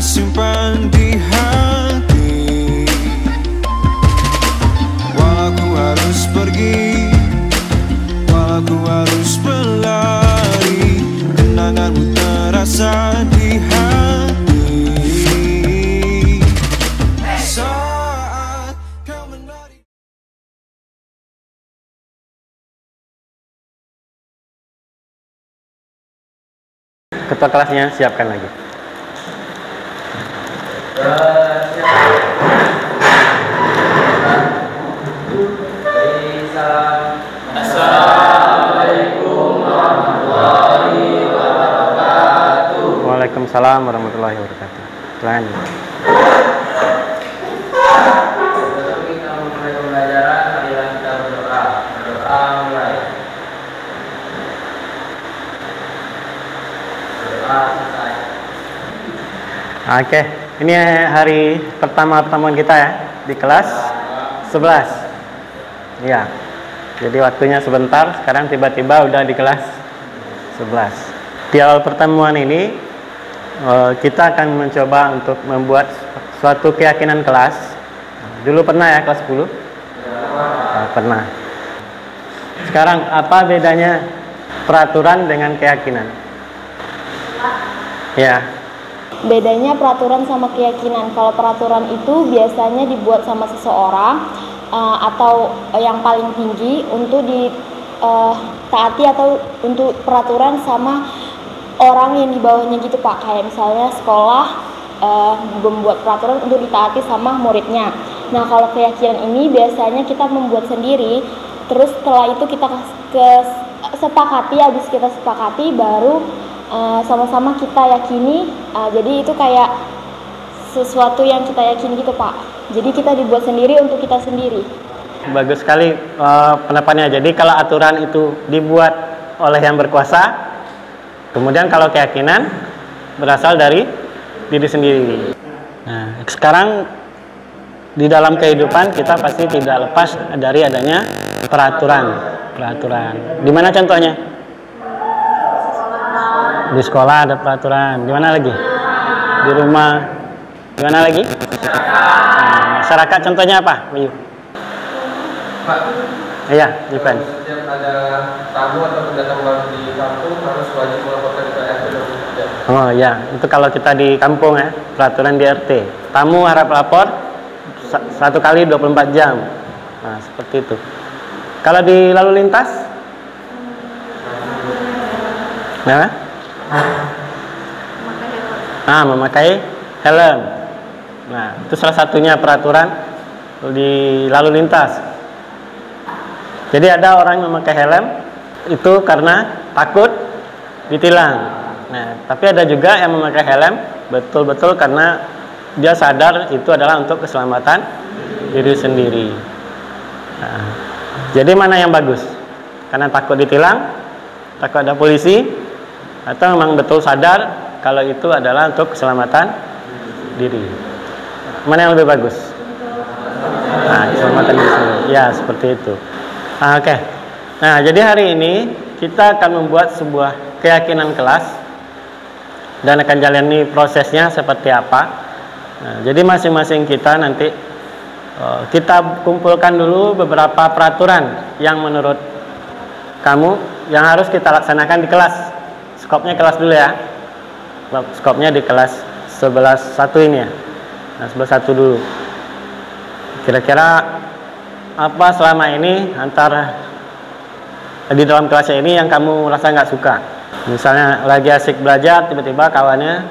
simpan di hati. Walau ku harus pergi, walau ku harus berlari, kenanganmu terasa di hati. Saat kau menari. Ketua kelasnya siapkan lagi. Assalamualaikum warahmatullahi wabarakatuh. Waalaikumsalam warahmatullahi wabarakatuh. Silakan. Sebelum kita memulai pembelajaran, marilah kita berdoa. Berdoa mulai. Berdoa selesai. Oke, ini hari pertama pertemuan kita ya di kelas 11. Iya. Jadi waktunya sebentar, sekarang tiba-tiba udah di kelas 11. Di awal pertemuan ini kita akan mencoba untuk membuat suatu keyakinan kelas. Dulu pernah ya kelas 10? Pernah. Sekarang apa bedanya peraturan dengan keyakinan? Ya. Bedanya peraturan sama keyakinan. Kalau peraturan itu biasanya dibuat sama seseorang atau yang paling tinggi untuk ditaati, atau untuk peraturan sama orang yang di bawahnya gitu Pak. Kayak misalnya sekolah membuat peraturan untuk ditaati sama muridnya. Nah kalau keyakinan ini biasanya kita membuat sendiri, terus setelah itu kita sepakati, habis kita sepakati baru sama-sama kita yakini. Jadi itu kayak sesuatu yang kita yakini gitu Pak. Jadi kita dibuat sendiri untuk kita sendiri. Bagus sekali pendapatnya. Jadi kalau aturan itu dibuat oleh yang berkuasa, kemudian kalau keyakinan berasal dari diri sendiri. Nah, sekarang di dalam kehidupan kita pasti tidak lepas dari adanya peraturan. Di mana contohnya? Di sekolah ada peraturan. Di mana lagi? Di rumah. Di mana lagi? Nah, masyarakat contohnya apa? Bayu. Pak, Iya, Ivan. setiap ada tamu atau pendatang baru di kampung harus wajib melaporkan ke RT dan tidak. Oh ya, itu kalau kita di kampung ya, peraturan di RT. Tamu harap lapor 1 kali 24 jam. Nah, seperti itu. Kalau di lalu lintas? Nah? Memakai helm. Nah, itu salah satunya peraturan di lalu lintas. Jadi ada orang yang memakai helm itu karena takut ditilang. Nah, tapi ada juga yang memakai helm betul-betul karena dia sadar itu adalah untuk keselamatan diri sendiri. Nah, jadi mana yang bagus? Karena takut ditilang, takut ada polisi, atau memang betul sadar kalau itu adalah untuk keselamatan diri? Mana yang lebih bagus? Nah, keselamatan diri sendiri. Ya, seperti itu. Oke. Nah, jadi hari ini kita akan membuat sebuah keyakinan kelas dan akan jalani prosesnya seperti apa. Nah, jadi masing-masing kita nanti kita kumpulkan dulu beberapa peraturan yang menurut kamu yang harus kita laksanakan di kelas. Skopnya kelas dulu ya. Skopnya di kelas 11.1 ini ya. Nah, 11.1 dulu. Kira-kira apa selama ini antara di dalam kelasnya ini yang kamu rasa nggak suka? Misalnya lagi asik belajar, tiba-tiba kawannya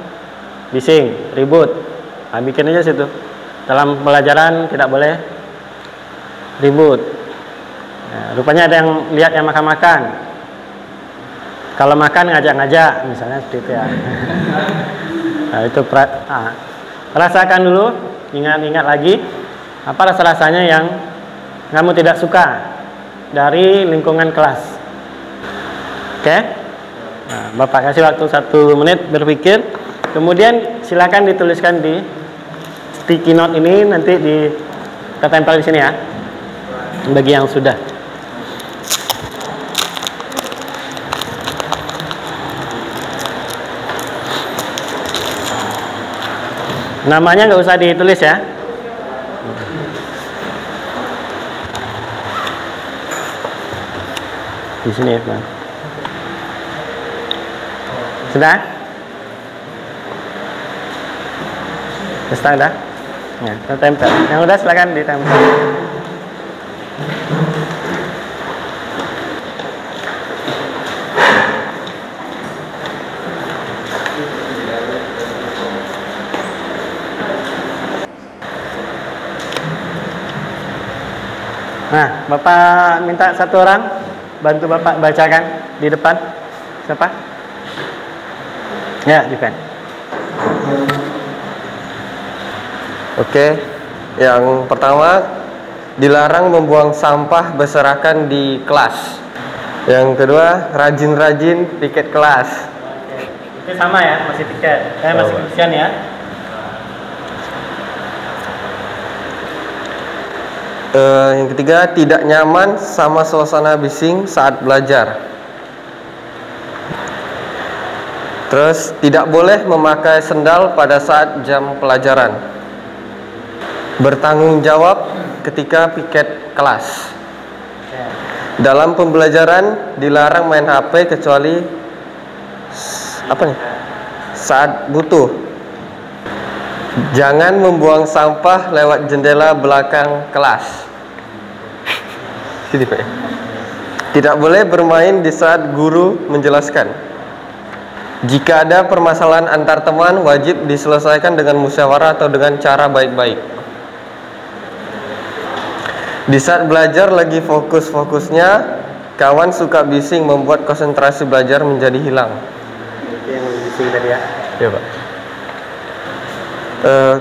bising, ribut. Nah, bikin aja situ. Dalam pelajaran tidak boleh ribut. Nah, rupanya ada yang lihat yang makan-makan. Kalau makan ngajak-ngajak, misalnya seperti itu ya. Nah, itu rasakan dulu, ingat-ingat lagi apa rasa-rasanya yang kamu tidak suka dari lingkungan kelas. Oke? Nah, Bapak kasih waktu 1 menit berpikir. Kemudian silakan dituliskan di sticky note ini, nanti kita tempel di sini ya. Bagi yang sudah. Namanya nggak usah ditulis ya. Di sini ya, Bang. Sudah? Sudah? Ya, kita tempel. Yang udah silakan ditempel. Nah, Bapak minta satu orang bantu Bapak bacakan di depan. Siapa? Ya, Diven. Oke, yang pertama, dilarang membuang sampah berserakan di kelas. Yang kedua, rajin-rajin piket kelas. Itu sama ya, masih piket. Masih kebersihan ya. Yang ketiga, tidak nyaman sama suasana bising saat belajar. Terus, tidak boleh memakai sendal pada saat jam pelajaran. Bertanggung jawab ketika piket kelas. Dalam pembelajaran dilarang main HP kecuali saat butuh. Jangan membuang sampah lewat jendela belakang kelas. Sini, Pak. Tidak boleh bermain di saat guru menjelaskan. Jika ada permasalahan antar teman, wajib diselesaikan dengan musyawarah atau dengan cara baik-baik. Di saat belajar lagi fokus-fokusnya, kawan suka bising membuat konsentrasi belajar menjadi hilang. Itu yang bising tadi ya. Ya, Pak.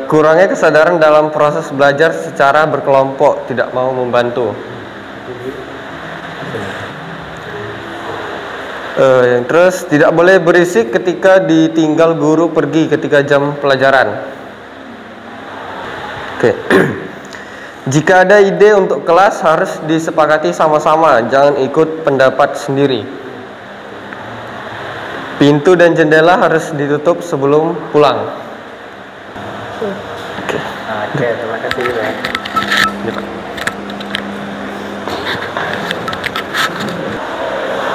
Kurangnya kesadaran dalam proses belajar secara berkelompok, tidak mau membantu. Terus tidak boleh berisik ketika ditinggal guru pergi ketika jam pelajaran. Oke. Jika ada ide untuk kelas harus disepakati sama-sama, jangan ikut pendapat sendiri. Pintu dan jendela harus ditutup sebelum pulang. Oke, terima kasih ya.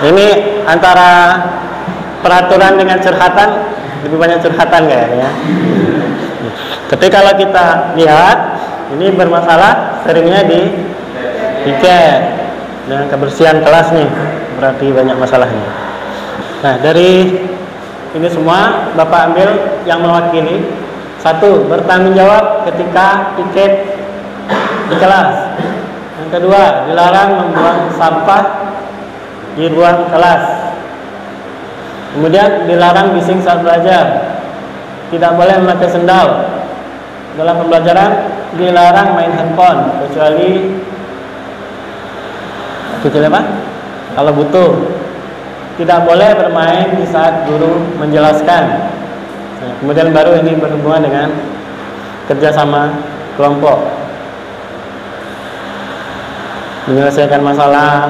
Ini antara peraturan dengan curhatan, lebih banyak curhatan kayaknya. Tapi kalau kita lihat, ini bermasalah seringnya di piket dengan kebersihan kelas nih, berarti banyak masalahnya. Nah, dari ini semua Bapak ambil yang mewakili. Satu, bertanggung jawab ketika piket di kelas. Yang kedua, dilarang membuang sampah di ruang kelas. Kemudian dilarang bising saat belajar. Tidak boleh memakai sendal. Dalam pembelajaran dilarang main handphone kecuali apa? Kalau butuh. Tidak boleh bermain di saat guru menjelaskan. Nah, kemudian baru ini berhubungan dengan kerjasama kelompok, menyelesaikan masalah,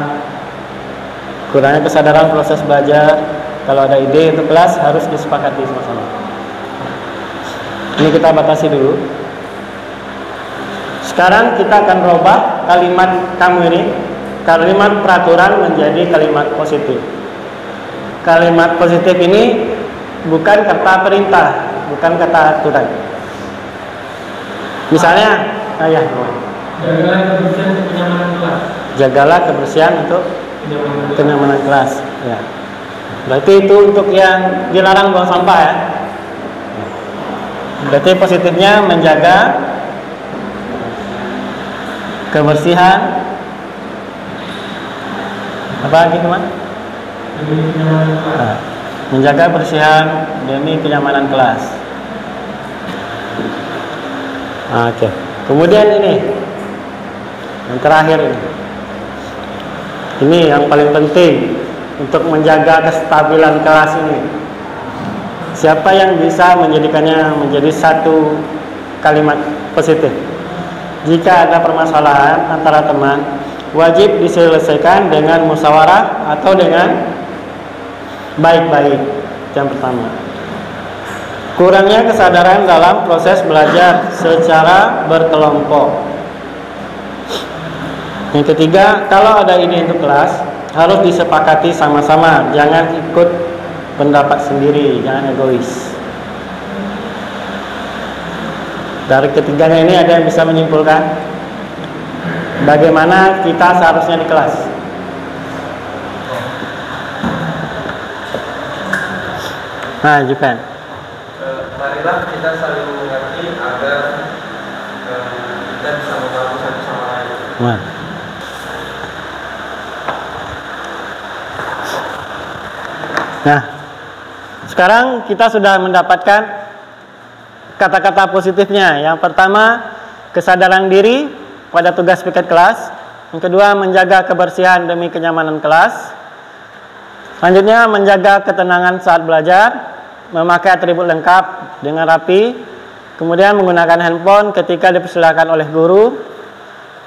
kurangnya kesadaran proses belajar. Kalau ada ide untuk kelas harus disepakati sama-sama. Ini kita batasi dulu. Sekarang kita akan rubah kalimat kamu ini, kalimat peraturan menjadi kalimat positif. Kalimat positif ini bukan kata perintah, bukan kata aturan. Misalnya, Jagalah kebersihan untuk kenyamanan kelas. Jagalah kebersihan untuk kenyamanan kelas. Ya. Berarti itu untuk yang dilarang buang sampah ya. Berarti positifnya menjaga kebersihan. Apa lagi teman? Nah, menjaga kebersihan demi kenyamanan kelas. Oke. Kemudian ini yang terakhir ini yang paling penting untuk menjaga kestabilan kelas ini. Siapa yang bisa menjadikannya menjadi satu kalimat positif? Jika ada permasalahan antara teman, wajib diselesaikan dengan musyawarah atau dengan baik-baik. Yang pertama. Kurangnya kesadaran dalam proses belajar secara berkelompok. Yang ketiga, kalau ada ide untuk kelas, harus disepakati sama-sama, jangan ikut pendapat sendiri, jangan egois. Dari ketiganya ini ada yang bisa menyimpulkan bagaimana kita seharusnya di kelas? Nah, Jupen. Marilah kita saling mengerti agar kita bisa membantu satu sama lain. Nah. Nah, sekarang kita sudah mendapatkan kata-kata positifnya. Yang pertama, kesadaran diri pada tugas piket kelas. Yang kedua, menjaga kebersihan demi kenyamanan kelas. Selanjutnya, menjaga ketenangan saat belajar, memakai atribut lengkap dengan rapi, kemudian menggunakan handphone ketika dipersilakan oleh guru.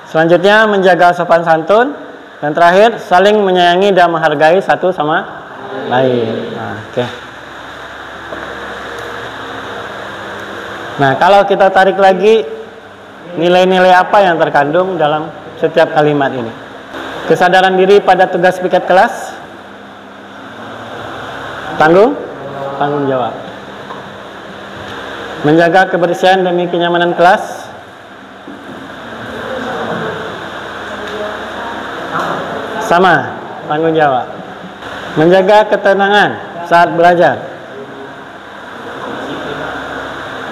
Selanjutnya, menjaga sopan santun, dan terakhir, saling menyayangi dan menghargai satu sama lain. Nah, oke. Nah, kalau kita tarik lagi nilai-nilai apa yang terkandung dalam setiap kalimat ini? Kesadaran diri pada tugas piket kelas, tanggung jawab. Menjaga kebersihan demi kenyamanan kelas, sama, tanggung jawab. Menjaga ketenangan saat belajar,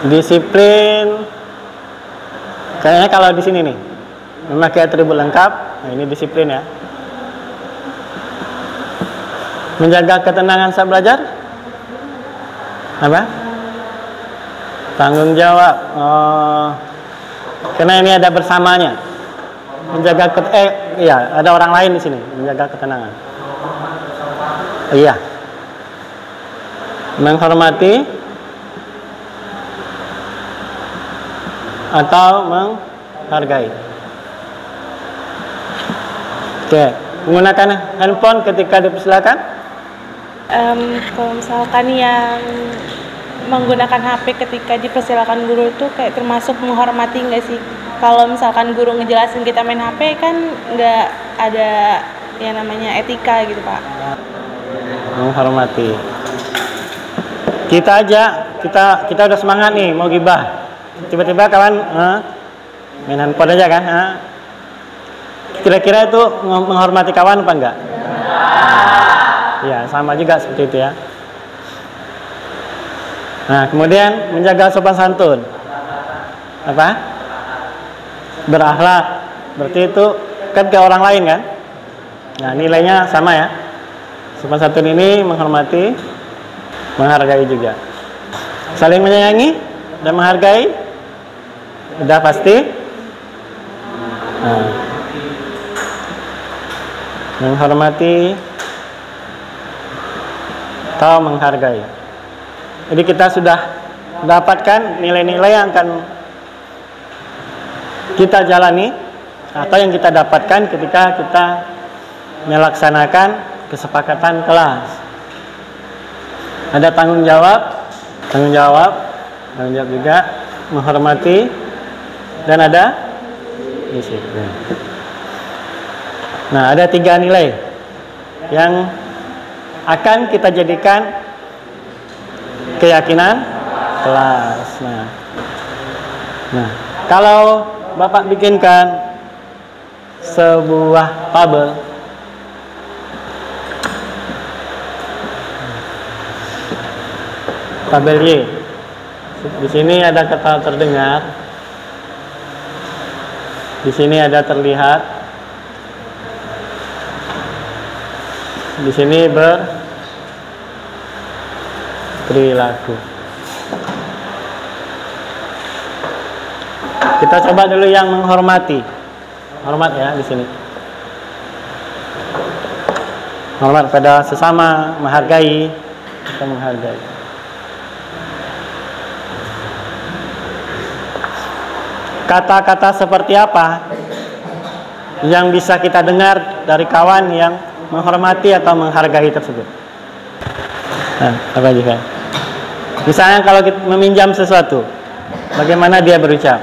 disiplin. Kayaknya kalau di sini nih, memakai atribut lengkap, nah ini disiplin ya. Menjaga ketenangan saat belajar, apa? Tanggung jawab. Oh, karena ini ada bersamanya. Menjaga iya, ada orang lain di sini, menjaga ketenangan. Iya. Menghormati atau menghargai. Oke, menggunakan handphone ketika dipersilakan? Kalau misalkan yang menggunakan HP ketika dipersilakan guru itu kayak termasuk menghormati nggak sih? Kalau misalkan guru ngejelasin kita main HP kan nggak ada yang namanya etika gitu Pak. Menghormati. Kita udah semangat nih mau gibah. Tiba-tiba kawan main handphone aja kan? Kira-kira itu menghormati kawan apa enggak? Ya, sama juga seperti itu ya. Nah, kemudian menjaga sopan santun. Apa? Berakhlak. Berarti itu kan ke orang lain kan? Nah, nilainya sama ya. Sopan santun ini menghormati, menghargai juga. Saling menyayangi dan menghargai. Udah pasti. Nah. Menghormati atau menghargai. Jadi kita sudah mendapatkan nilai-nilai yang akan kita jalani atau yang kita dapatkan ketika kita melaksanakan kesepakatan kelas. Ada tanggung jawab juga, menghormati, dan ada disiplin. Nah, ada 3 nilai yang akan kita jadikan keyakinan kelas. Nah, kalau Bapak bikinkan sebuah tabel, tabel Y. Di sini ada kata terdengar, di sini ada terlihat, di sini berperilaku. Kita coba dulu yang menghormati. Hormat ya di sini. Hormat pada sesama, menghargai, kita menghargai. Kata-kata seperti apa yang bisa kita dengar dari kawan yang menghormati atau menghargai tersebut? Nah, apa juga? Misalnya kalau kita meminjam sesuatu, bagaimana dia berucap?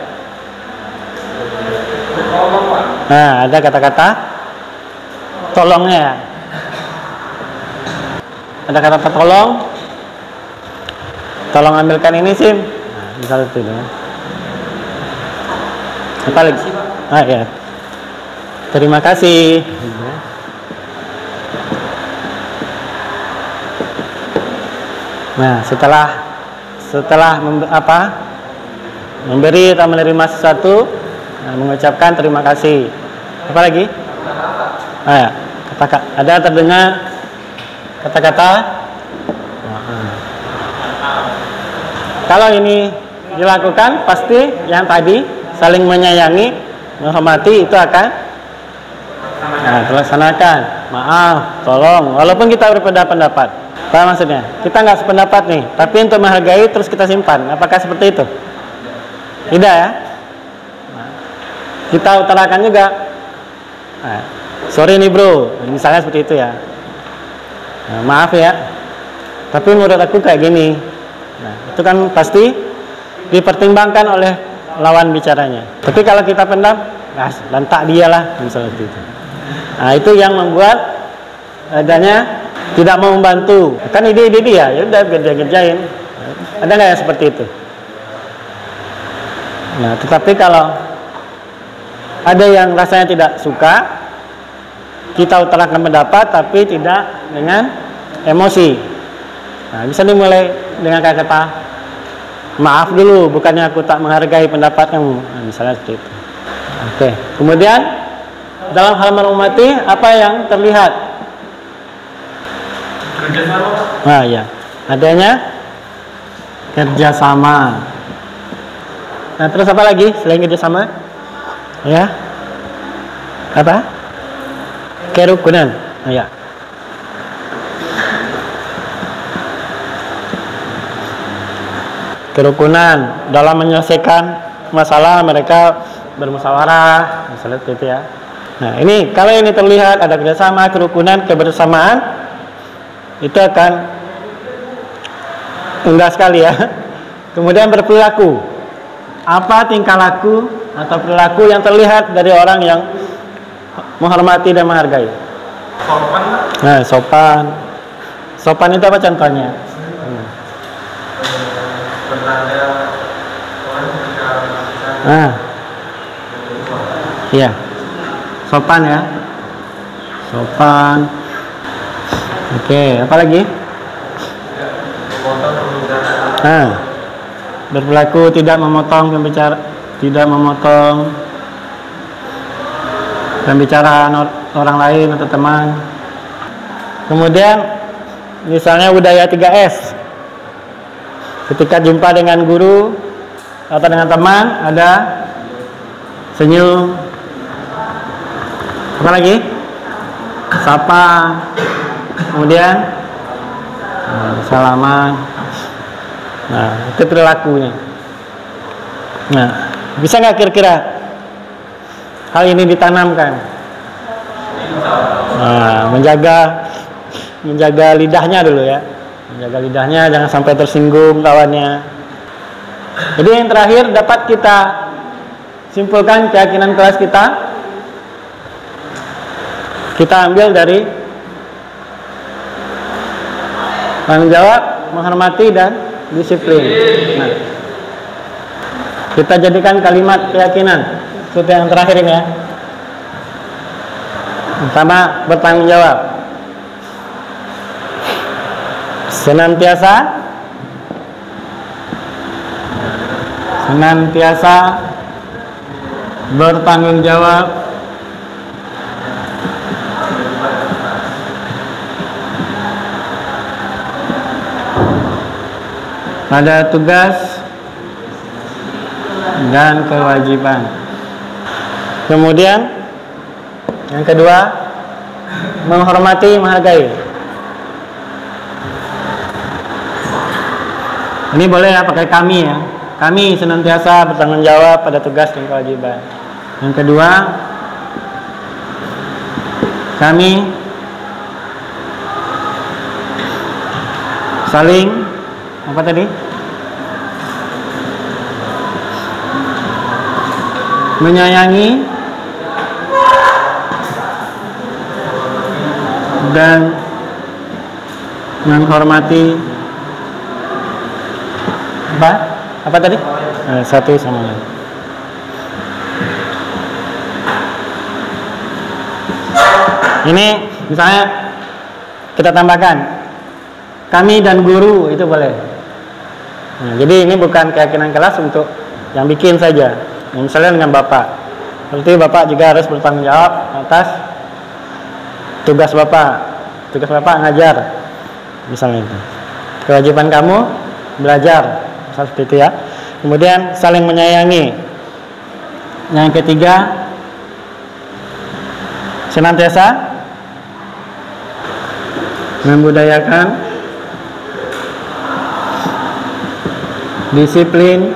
Nah, ada kata-kata tolongnya. Ada kata-kata tolong. Tolong ambilkan ini SIM. Nah, misalnya itu ya. Apa lagi? Ya. Terima kasih. Nah, setelah memberi atau menerima sesuatu, mengucapkan terima kasih. Apa lagi? Ya, ada terdengar kata-kata. Kalau ini dilakukan, pasti yang tadi saling menyayangi, menghormati itu akan terlaksanakan. Maaf, tolong, walaupun kita berbeda pendapat. Apa maksudnya? Kita nggak sependapat nih, tapi untuk menghargai terus kita simpan. Apakah seperti itu? Tidak ya? Kita utarakan juga. Sorry nih bro, misalnya seperti itu ya. Maaf ya, tapi menurut aku kayak gini. Itu kan pasti dipertimbangkan oleh lawan bicaranya. Tapi kalau kita pendam, lantak dia lah, misalnya seperti itu. Itu yang membuat adanya tidak mau membantu. Kan ide-ide dia, ya udah kerjain. Ada nggak yang seperti itu? Tetapi kalau ada yang rasanya tidak suka, kita utarakan pendapat tapi tidak dengan emosi. Bisa dimulai dengan kata-kata maaf dulu, bukannya aku tak menghargai pendapat kamu. Misalnya seperti itu. Oke. Kemudian dalam hal menghormati, apa yang terlihat? Kerjasama. Ya, adanya kerjasama. Terus apa lagi selain kerjasama? Ya, apa? Kerukunan. Ya. Kerukunan dalam menyelesaikan masalah, mereka bermusyawarah, misalnya seperti itu ya. Ini kalau ini terlihat ada kerjasama, kerukunan, kebersamaan, itu akan indah sekali ya. Kemudian berperilaku, apa tingkah laku atau perilaku yang terlihat dari orang yang menghormati dan menghargai? Sopan. Sopan itu apa contohnya? Iya. Sopan ya. Sopan. Oke, apa lagi? Berperilaku tidak memotong pembicaraan orang lain atau teman. Kemudian misalnya budaya 3S. Ketika jumpa dengan guru atau dengan teman, ada senyum. Apa lagi? Sapa. Kemudian salaman. Itu perilakunya. Bisa nggak kira-kira hal ini ditanamkan? Menjaga lidahnya dulu ya. Menjaga lidahnya, jangan sampai tersinggung kawannya. Jadi yang terakhir dapat kita simpulkan keyakinan kelas kita ambil dari tanggung jawab, menghormati dan disiplin. Kita jadikan kalimat keyakinan seperti yang terakhir ini ya. Pertama, bertanggung jawab. Senantiasa bertanggung jawab pada tugas dan kewajiban. Kemudian yang kedua, menghormati, menghargai. Ini boleh ya pakai kami ya. Kami senantiasa bertanggung jawab pada tugas dan kewajiban. Yang kedua, kami saling apa tadi? menyayangi dan menghormati apa tadi? Satu sama lain. Ini misalnya kita tambahkan kami dan guru, itu boleh. Nah, jadi ini bukan keyakinan kelas untuk yang bikin saja. Misalnya dengan bapak, berarti bapak juga harus bertanggung jawab atas tugas bapak. Tugas bapak ngajar, misalnya itu. Kewajiban kamu belajar, misalnya seperti itu ya. Kemudian saling menyayangi. Yang ketiga, senantiasa membudayakan disiplin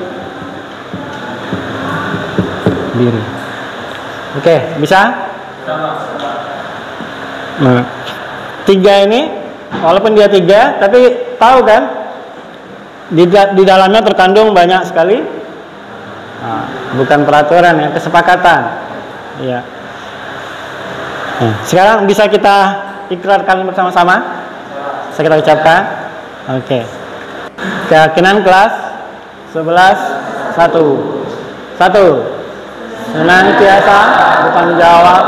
diri. Oke, bisa? Nah, tiga ini walaupun dia tiga, tapi tahu kan di dalamnya terkandung banyak sekali. Nah, bukan peraturan ya, kesepakatan. Ya. Nah, sekarang bisa kita ikrarkan bersama-sama. Bisa kita ucapkan. Oke. Keyakinan kelas 11 1. Senantiasa bertanggung jawab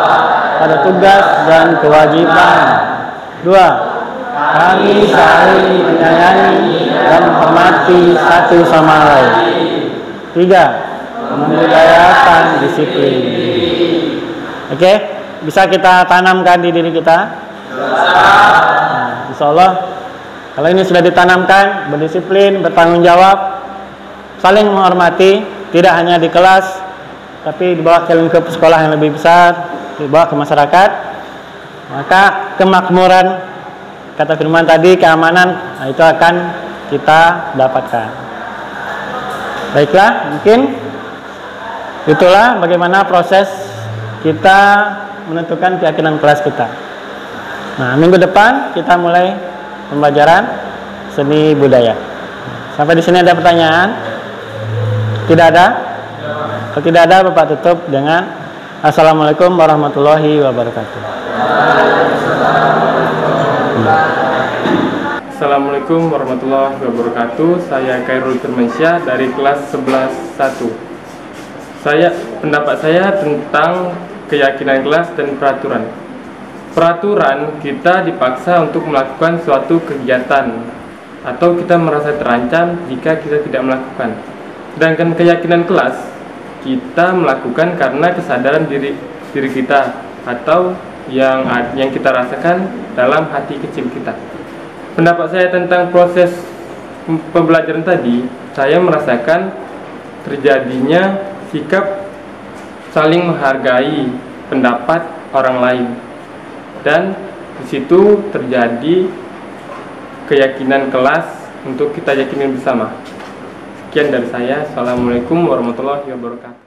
pada tugas dan kewajiban. 2. Kami saling menyayangi dan menghormati satu sama lain. 3. Membudayakan disiplin. Oke, bisa kita tanamkan di diri kita. Nah, insya Allah kalau ini sudah ditanamkan, berdisiplin, bertanggung jawab, saling menghormati, tidak hanya di kelas, tapi dibawa ke lingkup sekolah yang lebih besar, dibawa ke masyarakat, maka kemakmuran, kata firman tadi, keamanan, nah itu akan kita dapatkan. Baiklah, mungkin itulah bagaimana proses kita menentukan keyakinan kelas kita. Nah, minggu depan kita mulai pembelajaran seni budaya. Sampai di sini ada pertanyaan? Tidak ada? Kalau tidak ada, Bapak tutup dengan Assalamualaikum warahmatullahi wabarakatuh. Assalamualaikum warahmatullahi wabarakatuh. Saya Khairul Firmansyah dari kelas 11-1. Pendapat saya tentang keyakinan kelas dan peraturan. Peraturan kita dipaksa untuk melakukan suatu kegiatan atau kita merasa terancam jika kita tidak melakukan. Sedangkan keyakinan kelas kita melakukan karena kesadaran diri kita atau yang kita rasakan dalam hati kecil kita. Pendapat saya tentang proses pembelajaran tadi, saya merasakan terjadinya sikap saling menghargai pendapat orang lain, dan di situ terjadi keyakinan kelas untuk kita yakini bersama. Sekian dari saya. Assalamualaikum warahmatullahi wabarakatuh.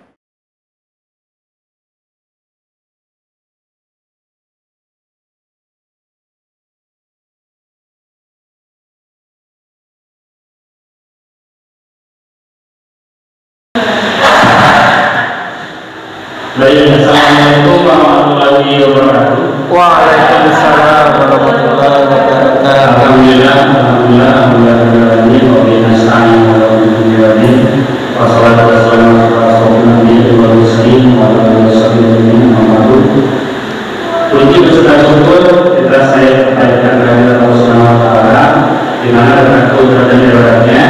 Baik, assalamualaikum warahmatullahi wabarakatuh. Waalaikumsalam warahmatullahi wabarakatuh. Alhamdulillah, alhamdulillah, wassalatu wassalamu ala rasulillah wa muslim wa ala alihi wa puji berserta syukur kita saya kepada Allah Subhanahu wa taala, di mana dengan kudrat dan iradanya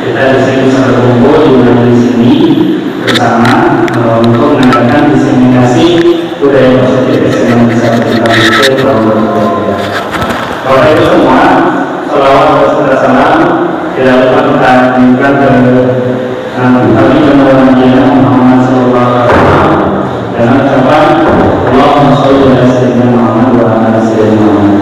kita di sini bisa berkumpul di sini bersama untuk mengadakan diseminasi budaya positif yang bisa kita bentuk dalam berbeda. Oleh itu semua, salawat dan salam tidak lupa kita berikan ke Nabi Muhammad sallallahu alaihi wasallam dengan ucapan Allahumma sholli ala sayyidina Muhammad wa ala sayyidina Muhammad.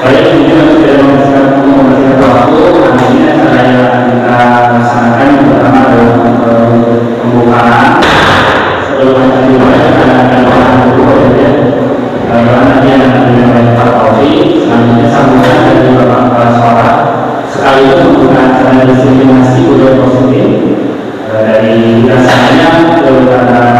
Baik, ini tidak membersihkan waktu. Ini acara yang kita laksanakan yang pertama adalah pembukaan. Sebelum kita dimulai akan ada dulu ya. Karena dia akan dimulai Pak Taufik, selanjutnya sambutan dari Bapak Kepala Sekolah. Sekaligus membuka acara diseminasi budaya positif dari dasarnya kepada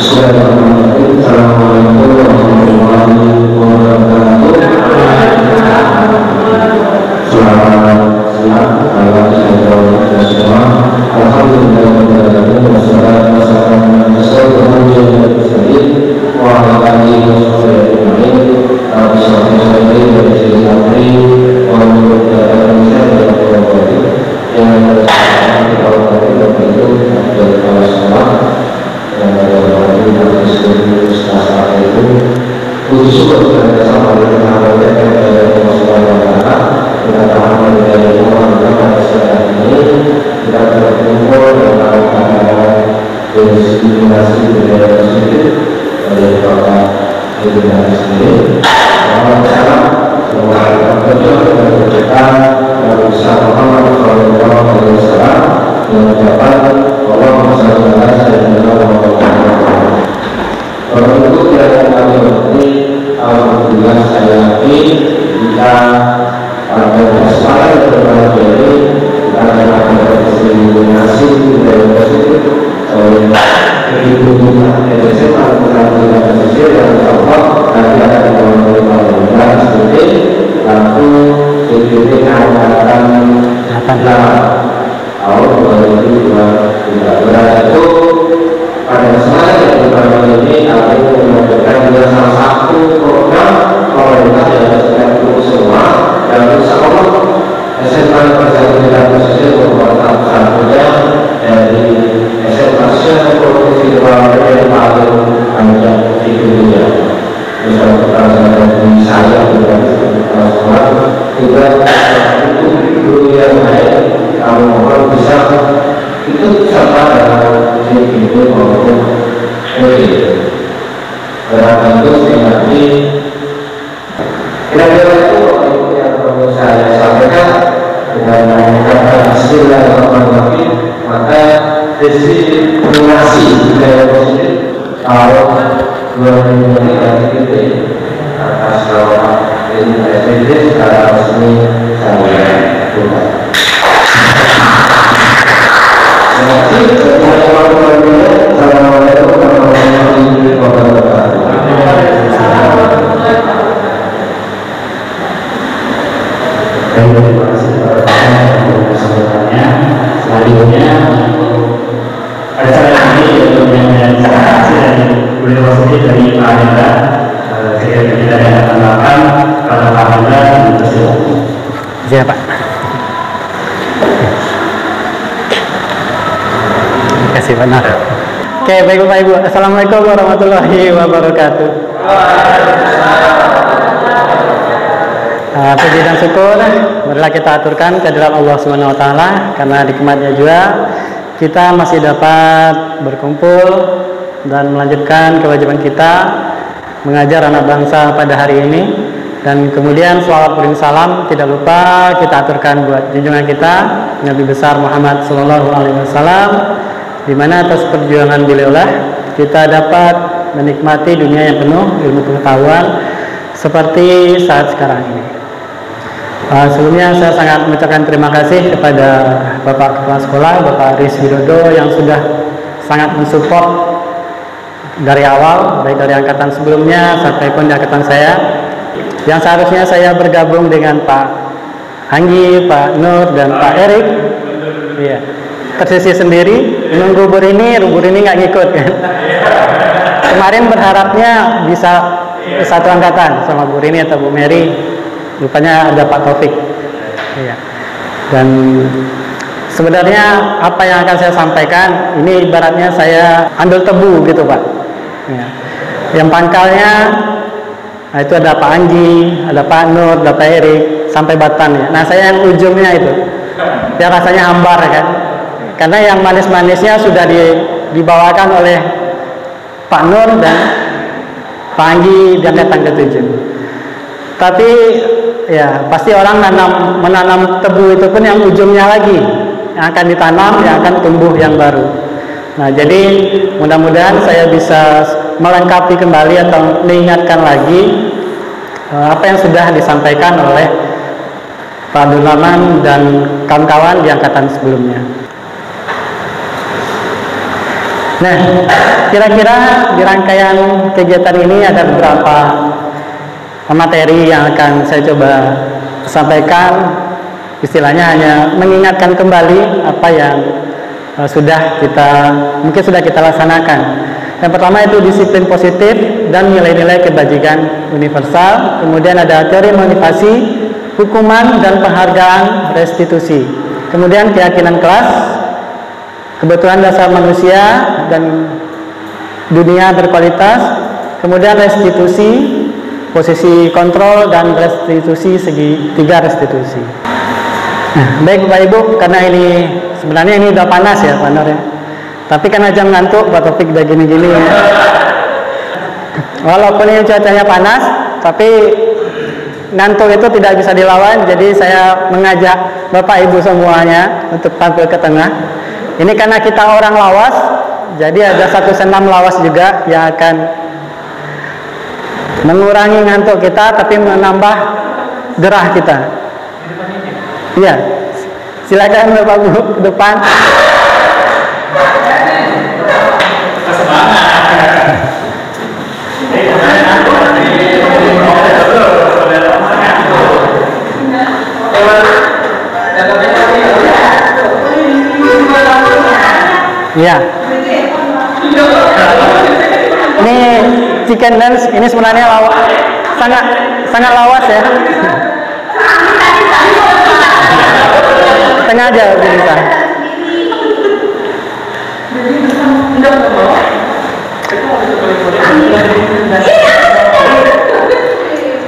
Assalamualaikum warahmatullahi wabarakatuh. Selamat siang, salam sejahtera semua. Alhamdulillahirobbilalamin, wassalatu wassalamu ala rasulillah wa ala alihi washabihi ajmain. Assalamualaikum warahmatullahi Alhamdulillah saya yakin jika pada kesempatan yang berbahagia ini kita akan berdiskriminasi budaya positif oleh kehidupan SMA dan pesisir yang Allah nanti akan dibangun seperti lampu CCTV akan tahun 2013 itu pada kesempatan yang berbahagia ini akan menyampaikan juga salah satu program pemerintah yang sedang dukung semua dan insya Allah SMA Perjalanan dan Pesisir merupakan satunya dari SMA Provinsi Jawa Barat yang paling panjang di dunia. Misalnya dari saya juga sekolah juga itu guru yang baik, kamu mohon bisa itu serta dalam CGD maupun EG. Berapa itu nanti kira-kira itu yang perlu saya sampaikan dengan kata Bismillahirrahmanirrahim. Maka diskriminasi budaya positif tahun 2023 atas nama SDG secara resmi saya buka. Assalamualaikum warahmatullahi wabarakatuh. Terima kasih atas kesempatannya. Selanjutnya acara ini yang disaksikan dari Beliau Positif dari Pak Hendra. Sekiranya kita akan melakukan pada Pak Hendra tersebut. Siapa? Terima kasih benar. Oke, baik Bapak Ibu. Assalamualaikum warahmatullahi wabarakatuh. Puji dan syukur marilah kita aturkan kehadirat Allah Subhanahu wa taala, karena nikmatnya juga kita masih dapat berkumpul dan melanjutkan kewajiban kita mengajar anak bangsa pada hari ini. Dan kemudian selawat beri salam tidak lupa kita aturkan buat junjungan kita Nabi besar Muhammad sallallahu alaihi wasallam, di mana atas perjuangan beliaulah kita dapat menikmati dunia yang penuh ilmu pengetahuan seperti saat sekarang ini. Sebelumnya saya sangat mengucapkan terima kasih kepada Bapak Kepala Sekolah, Bapak Aris Widodo, yang sudah sangat mensupport dari awal, baik dari angkatan sebelumnya sampai pun di angkatan saya. Yang seharusnya saya bergabung dengan Pak Anggi, Pak Nur, dan Pak Erik. Iya. Tersisi sendiri, menunggu Bu Rini nggak ngikut kan. Kemarin berharapnya bisa satu angkatan sama Bu Rini atau Bu Mary, rupanya ada Pak Taufik. Iya. Dan sebenarnya apa yang akan saya sampaikan ini ibaratnya saya ambil tebu gitu Pak. Ya. Yang pangkalnya itu ada Pak Anggi, ada Pak Nur, ada Pak Erik, sampai Batan ya. Nah saya yang ujungnya itu, ya rasanya hambar kan. Karena yang manis-manisnya sudah dibawakan oleh Pak Nur dan Pak Anggi dan datang ke tujuh. Tapi ya pasti orang menanam tebu itu pun yang ujungnya lagi, yang akan ditanam, yang akan tumbuh yang baru. Nah jadi mudah-mudahan saya bisa melengkapi kembali atau mengingatkan lagi apa yang sudah disampaikan oleh Pak Abdul Rahman dan kawan-kawan di angkatan sebelumnya. Nah, kira-kira di rangkaian kegiatan ini ada beberapa materi yang akan saya coba sampaikan. Istilahnya hanya mengingatkan kembali apa yang mungkin sudah kita laksanakan. Yang pertama itu disiplin positif dan nilai-nilai kebajikan universal. Kemudian ada teori motivasi, hukuman dan penghargaan restitusi. Kemudian keyakinan kelas, kebutuhan dasar manusia dan dunia berkualitas. Kemudian restitusi, posisi kontrol dan restitusi segitiga restitusi. Nah, baik Bapak Ibu, karena ini sebenarnya ini udah panas ya Pak Nur ya. Tapi karena jam ngantuk, Pak Topik udah gini-gini ya. Walaupun ini cuacanya panas, tapi ngantuk itu tidak bisa dilawan. Jadi saya mengajak Bapak Ibu semuanya untuk tampil ke tengah. Ini karena kita orang lawas, jadi ada satu senam lawas juga yang akan mengurangi ngantuk kita, tapi menambah gerah kita. Iya, silakan Bapak Ibu ke depan. Iya. Ini chicken dance, ini sebenarnya sangat lawas ya. Tengah aja bisa.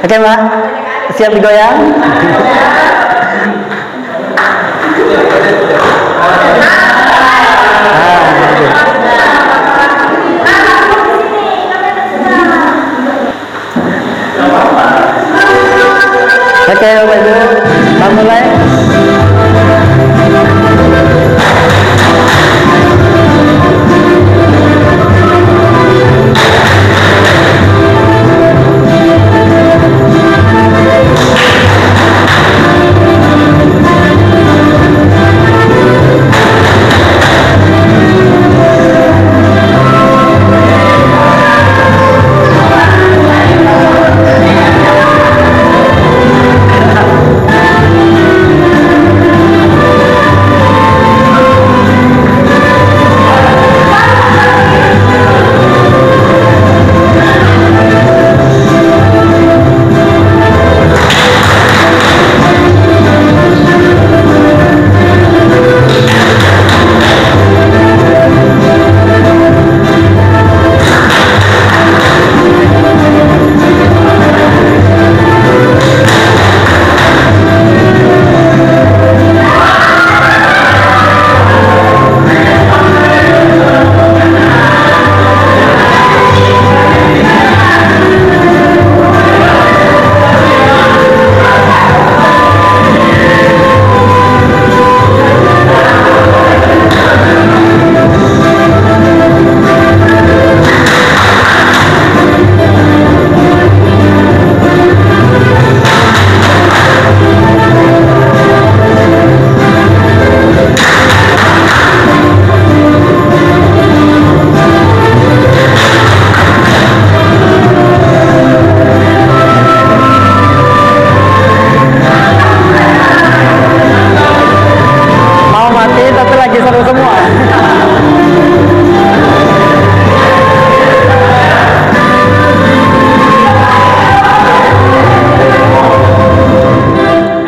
Oke Mbak, siap digoyang? Oke Bapak Ibu, kita mulai.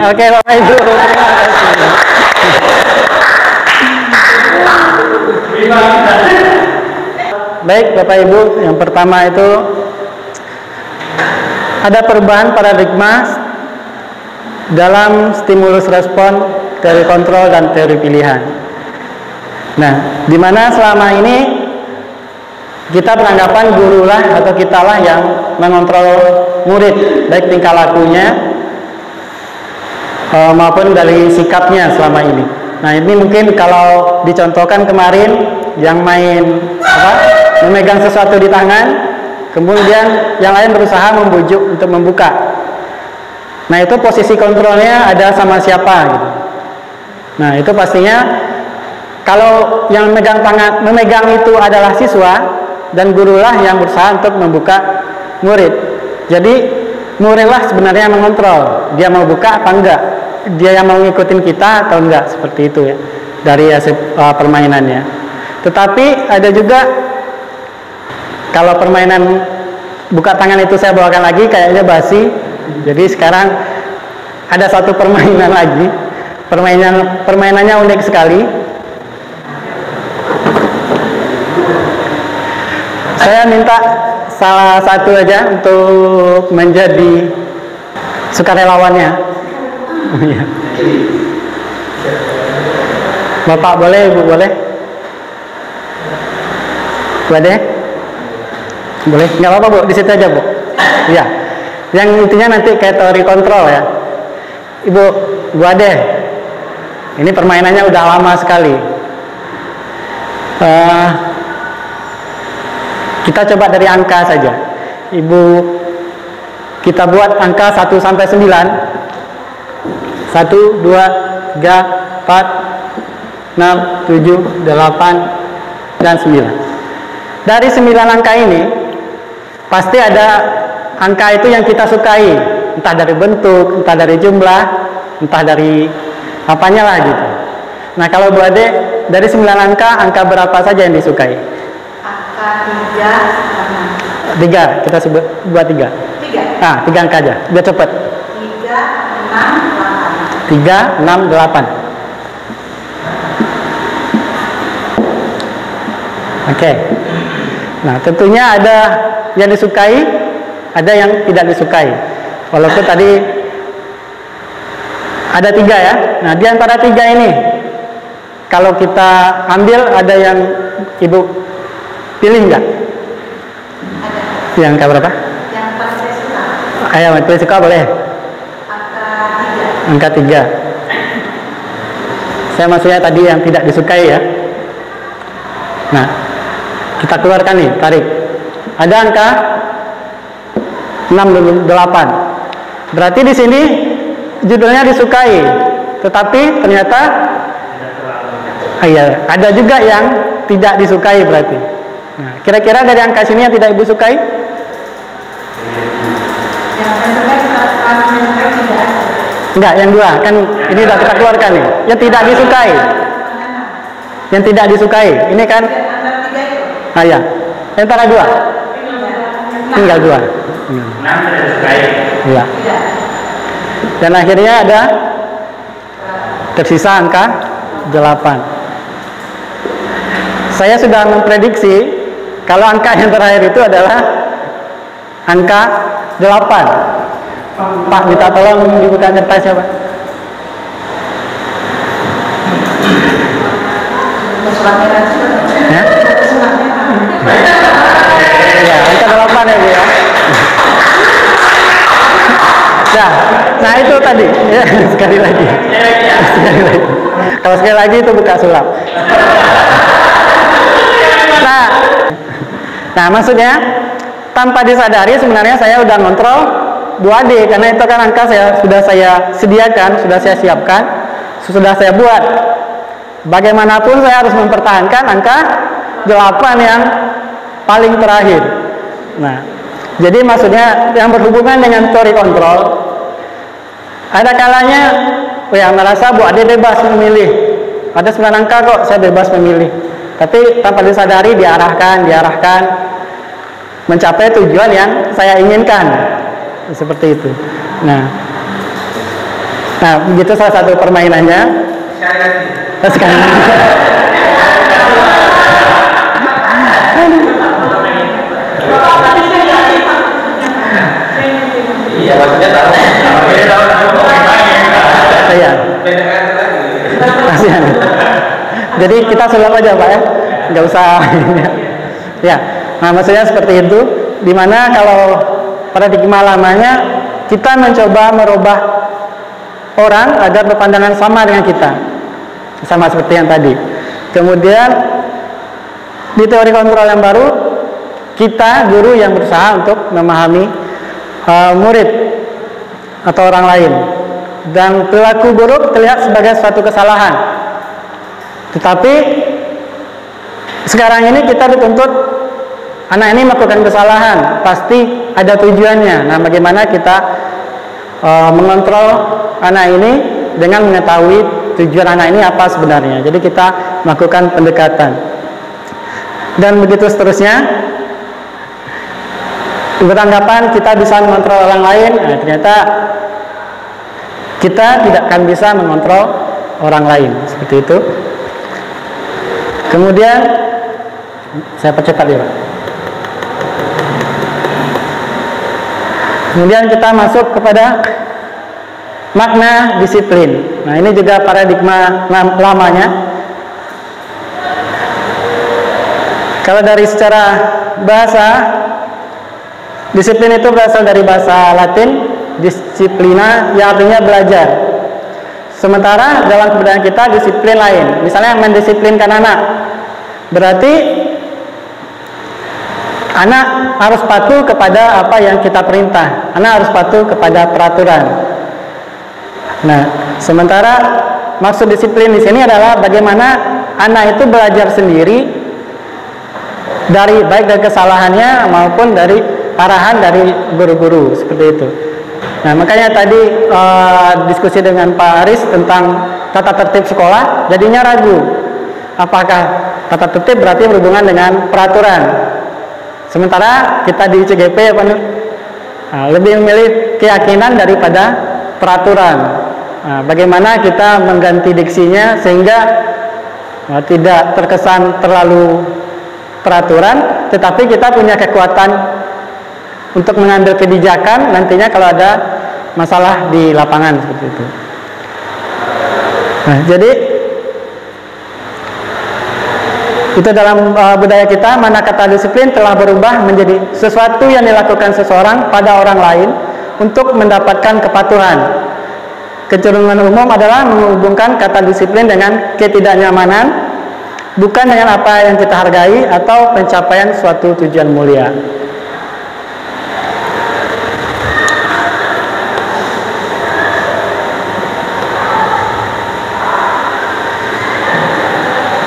Oke Bapak Ibu, terima kasih. Baik Bapak Ibu, yang pertama itu ada perubahan paradigma dalam stimulus respon, teori kontrol dan teori pilihan. Nah, di mana selama ini kita beranggapan gurulah atau kitalah yang mengontrol murid, baik tingkah lakunya maupun dari sikapnya selama ini. Nah, ini mungkin kalau dicontohkan kemarin yang memegang sesuatu di tangan, kemudian yang lain berusaha membujuk untuk membuka. Nah, itu posisi kontrolnya ada sama siapa gitu. Nah, itu pastinya kalau yang memegang itu adalah siswa dan gurulah yang berusaha untuk membuka murid. Jadi muridlah sebenarnya yang mengontrol, dia mau buka apa enggak, dia yang mau ngikutin kita atau enggak, seperti itu ya dari hasil permainannya. Tetapi ada juga kalau permainan buka tangan itu saya bawakan lagi kayaknya basi. Jadi sekarang ada satu permainan lagi. Permainannya unik sekali. Saya minta salah satu aja untuk menjadi sukarelawannya. Bapak boleh, Ibu boleh? Boleh? Boleh? Nggak apa-apa, Bu, di situ aja, Bu. Iya. Yang intinya nanti kayak teori kontrol ya. Ibu, Bu Ade. Ini permainannya udah lama sekali. Kita coba dari angka saja. Ibu, kita buat angka 1 sampai 9. 1, 2, 3, 4, 6, 7, 8, dan 9. Dari 9 angka ini, pasti ada angka itu yang kita sukai. Entah dari bentuk, entah dari jumlah, entah dari apanya lah gitu. Nah kalau Bu Ade, dari 9 angka berapa saja yang disukai? Angka 3, kita sebut buat 3. 3 angka aja, biar cepet. 3, 6, 8. Oke. Nah tentunya ada yang disukai, ada yang tidak disukai. Walaupun tadi ada 3 ya. Nah di antara 3 ini, kalau kita ambil ada yang Ibu pilih nggak? Yang angka berapa? Yang paling saya suka. Ayo, paling suka boleh. Angka 3. Saya maksudnya tadi yang tidak disukai ya. Nah, kita keluarkan nih, tarik. Ada angka 68. Berarti di sini judulnya disukai, tetapi ternyata iya, ada juga yang tidak disukai berarti. Nah, kira-kira dari angka sini yang tidak Ibu sukai? Enggak, yang 2 kan ini sudah kita keluarkan nih. Yang tidak disukai. Yang tidak disukai. Ini kan ya. Yang antara 2. Tinggal 2. 6 tidak disukai. Iya. Dan akhirnya ada tersisa angka 8. Saya sudah memprediksi kalau angka yang terakhir itu adalah angka 8. Pak, minta tolong dibuka kertasnya, Pak. Ya? Ya, angka 8 ya, Bu ya. Nah itu tadi. Ya, sekali lagi. Sekali lagi. Kalau sekali lagi itu buka sulap. Nah, maksudnya tanpa disadari sebenarnya saya udah ngontrol Bu Ade, karena itu kan angka sudah saya sediakan, sudah saya siapkan, sudah saya buat. Bagaimanapun saya harus mempertahankan angka 8 yang paling terakhir. Nah, jadi maksudnya yang berhubungan dengan teori kontrol, ada kalanya ya merasa Bu Ade bebas memilih. Ada 9 angka kok, saya bebas memilih. Tapi tanpa disadari diarahkan mencapai tujuan yang saya inginkan. Seperti itu. Nah, begitu salah satu permainannya. Sekali lagi. Iya, maksudnya tahu. Iya. Kasihan. Jadi kita sulap aja, Pak ya. Nggak usah. Ya. Nah, maksudnya seperti itu. Dimana kalau paradigma lamanya kita mencoba merubah orang agar berpandangan sama dengan kita, sama seperti yang tadi. Kemudian di teori kontrol yang baru, kita guru yang berusaha untuk memahami murid atau orang lain, dan perilaku buruk terlihat sebagai suatu kesalahan. Tetapi sekarang ini kita dituntut anak ini melakukan kesalahan, pasti ada tujuannya. Nah, bagaimana kita mengontrol anak ini dengan mengetahui tujuan anak ini apa sebenarnya. Jadi kita melakukan pendekatan. Dan begitu seterusnya. Beranggapan kita bisa mengontrol orang lain, nah, ternyata kita tidak akan bisa mengontrol orang lain, seperti itu. Kemudian saya percepat ya, Pak. Kemudian kita masuk kepada makna disiplin. Nah, ini juga paradigma lamanya. Kalau dari secara bahasa, disiplin itu berasal dari bahasa Latin disciplina, yang artinya belajar. Sementara dalam kebudayaan kita disiplin lain. Misalnya mendisiplinkan anak, berarti anak harus patuh kepada apa yang kita perintah. Anak harus patuh kepada peraturan. Nah, sementara maksud disiplin di sini adalah bagaimana anak itu belajar sendiri baik dari kesalahannya maupun dari arahan dari guru-guru, seperti itu. Nah, makanya tadi diskusi dengan Pak Aris tentang tata tertib sekolah, jadinya ragu. Apakah tata tertib berarti berhubungan dengan peraturan? Sementara kita di CGP lebih memilih keyakinan daripada peraturan. Nah, bagaimana kita mengganti diksinya sehingga tidak terkesan terlalu peraturan, tetapi kita punya kekuatan untuk mengambil kebijakan nantinya kalau ada masalah di lapangan, seperti itu. Nah, jadi itu dalam budaya kita, mana kata disiplin telah berubah menjadi sesuatu yang dilakukan seseorang pada orang lain untuk mendapatkan kepatuhan. Kecenderungan umum adalah menghubungkan kata disiplin dengan ketidaknyamanan, bukan dengan apa yang kita hargai atau pencapaian suatu tujuan mulia.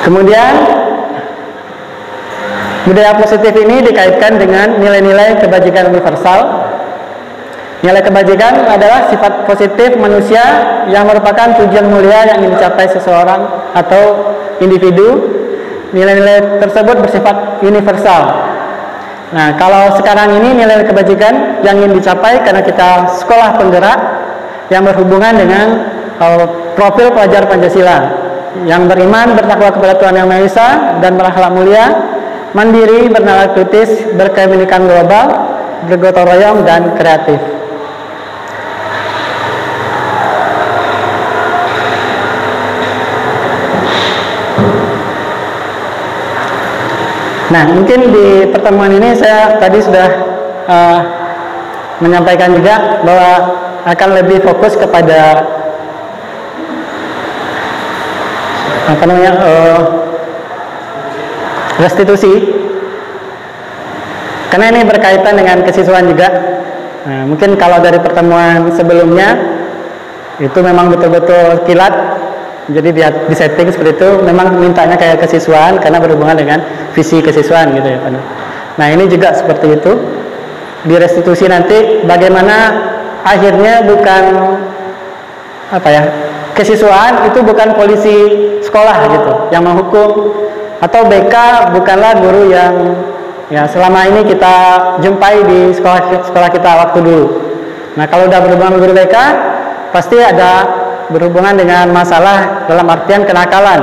Kemudian budaya positif ini dikaitkan dengan nilai-nilai kebajikan universal. Nilai kebajikan adalah sifat positif manusia yang merupakan tujuan mulia yang ingin dicapai seseorang atau individu. Nilai-nilai tersebut bersifat universal. Nah, kalau sekarang ini nilai kebajikan yang ingin dicapai karena kita sekolah penggerak yang berhubungan dengan profil pelajar Pancasila, yang beriman, bertakwa kepada Tuhan Yang Maha Esa dan berakhlak mulia, mandiri, bernalar kritis, berkebinekaan global, bergotong royong dan kreatif. Nah, mungkin di pertemuan ini saya tadi sudah menyampaikan juga bahwa akan lebih fokus kepada restitusi, karena ini berkaitan dengan kesiswaan juga. Nah, mungkin kalau dari pertemuan sebelumnya itu memang betul-betul kilat, jadi di setting seperti itu, memang mintanya kayak kesiswaan karena berhubungan dengan visi kesiswaan gitu ya Pak. Nah, ini juga seperti itu. Di restitusi nanti bagaimana akhirnya bukan kesiswaan itu bukan polisi sekolah gitu yang menghukum, atau BK bukanlah guru yang ya selama ini kita jumpai di sekolah kita waktu dulu. Nah, kalau udah berhubungan guru BK pasti ada berhubungan dengan masalah dalam artian kenakalan.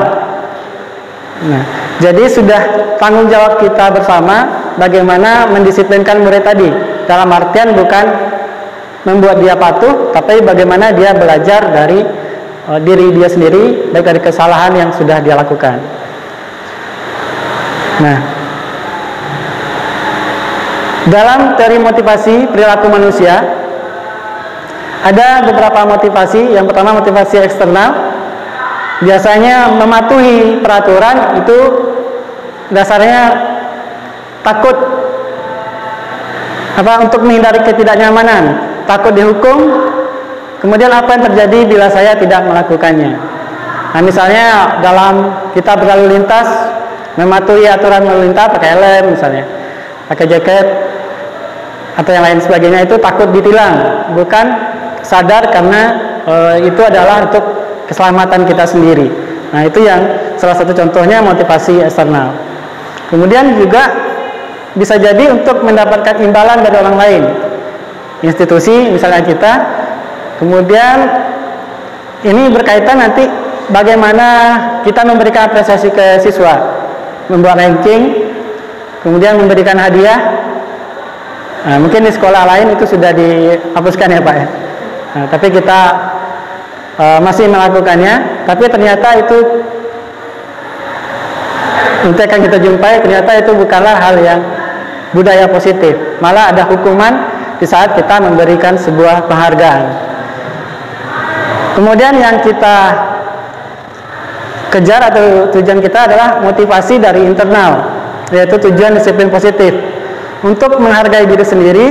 Nah, jadi sudah tanggung jawab kita bersama bagaimana mendisiplinkan murid tadi, dalam artian bukan membuat dia patuh, tapi bagaimana dia belajar dari diri dia sendiri, baik dari kesalahan yang sudah dia lakukan. Nah, dalam teori motivasi perilaku manusia ada beberapa motivasi. Yang pertama motivasi eksternal. Biasanya mematuhi peraturan itu dasarnya takut untuk menghindari ketidaknyamanan, takut dihukum. Kemudian apa yang terjadi bila saya tidak melakukannya? Nah, misalnya dalam kita berlalu lintas, mematuhi aturan lalu lintas, pakai helm misalnya, pakai jaket atau yang lain sebagainya, itu takut ditilang, bukan sadar karena itu adalah untuk keselamatan kita sendiri. Nah, itu yang salah satu contohnya motivasi eksternal. Kemudian juga bisa jadi untuk mendapatkan imbalan dari orang lain, institusi misalnya kita. Kemudian ini berkaitan nanti bagaimana kita memberikan apresiasi ke siswa, membuat ranking, kemudian memberikan hadiah. Nah, mungkin di sekolah lain itu sudah dihapuskan ya Pak ya. Nah, tapi kita masih melakukannya, tapi ternyata itu nanti akan kita jumpai, ternyata itu bukanlah hal yang budaya positif, malah ada hukuman di saat kita memberikan sebuah penghargaan. Kemudian yang kita kejar atau tujuan kita adalah motivasi dari internal, yaitu tujuan disiplin positif untuk menghargai diri sendiri.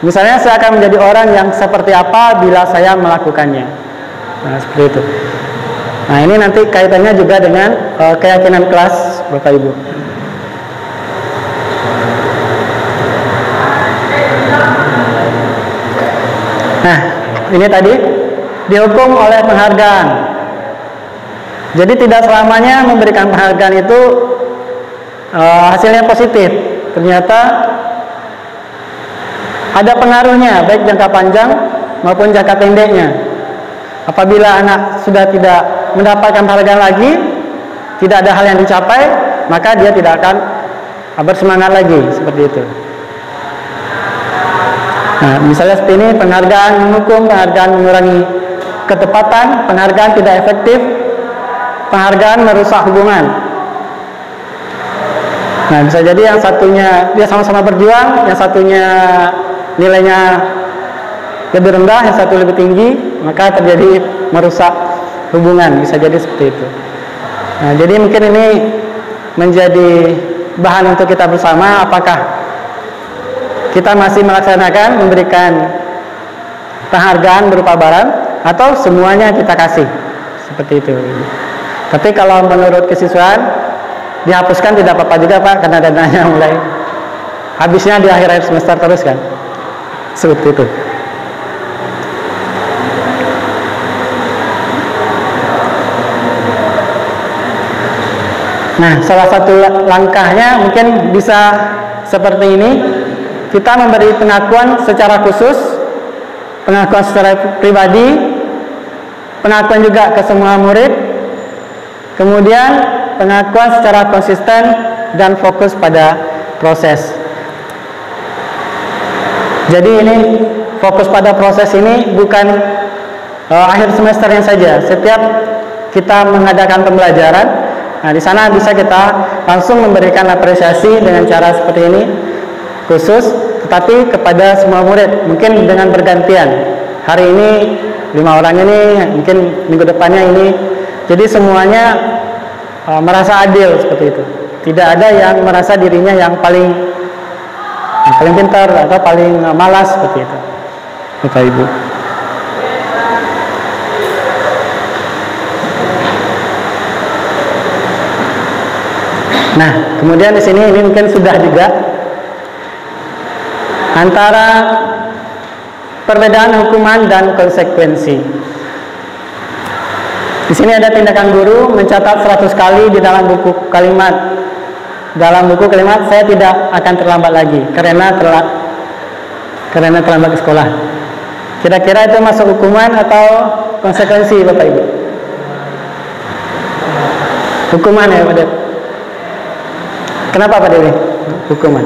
Misalnya, saya akan menjadi orang yang seperti apa bila saya melakukannya. Nah, seperti itu. Nah, ini nanti kaitannya juga dengan keyakinan kelas Bapak Ibu. Nah, ini tadi dihukum oleh penghargaan. Jadi tidak selamanya memberikan penghargaan itu hasilnya positif. Ternyata ada pengaruhnya, baik jangka panjang maupun jangka pendeknya. Apabila anak sudah tidak mendapatkan penghargaan lagi, tidak ada hal yang dicapai, maka dia tidak akan bersemangat lagi, seperti itu. Nah, misalnya seperti ini, penghargaan menghukum, penghargaan mengurangi ketepatan, penghargaan tidak efektif, penghargaan merusak hubungan. Nah, bisa jadi yang satunya dia sama-sama berjuang, yang satunya nilainya lebih rendah, yang satu lebih tinggi, maka terjadi merusak hubungan, bisa jadi seperti itu. Nah, jadi mungkin ini menjadi bahan untuk kita bersama, apakah kita masih melaksanakan memberikan penghargaan berupa barang atau semuanya kita kasih, seperti itu. Tapi kalau menurut kesiswaan dihapuskan tidak apa-apa juga Pak, karena dananya mulai habisnya di akhir semester terus kan, seperti itu. Nah, salah satu langkahnya mungkin bisa seperti ini. Kita memberi pengakuan secara khusus, pengakuan secara pribadi, pengakuan juga ke semua murid, kemudian pengakuan secara konsisten dan fokus pada proses. Jadi ini fokus pada proses ini bukan akhir semesternya saja. Setiap kita mengadakan pembelajaran, nah di sana bisa kita langsung memberikan apresiasi dengan cara seperti ini, khusus, tetapi kepada semua murid, mungkin dengan bergantian. Hari ini 5 orang ini, mungkin minggu depannya ini. Jadi semuanya merasa adil seperti itu. Tidak ada yang merasa dirinya yang paling pintar atau paling malas seperti itu, Bapak Ibu. Nah, kemudian di sini ini mungkin sudah juga antara perbedaan hukuman dan konsekuensi. Di sini ada tindakan guru mencatat 100 kali di dalam buku kalimat. Dalam buku kalimat, saya tidak akan terlambat lagi karena terlambat ke sekolah. Kira-kira itu masuk hukuman atau konsekuensi, Bapak Ibu? Hukuman ya, Pak Dep? Kenapa Pak Dewi? Hukuman.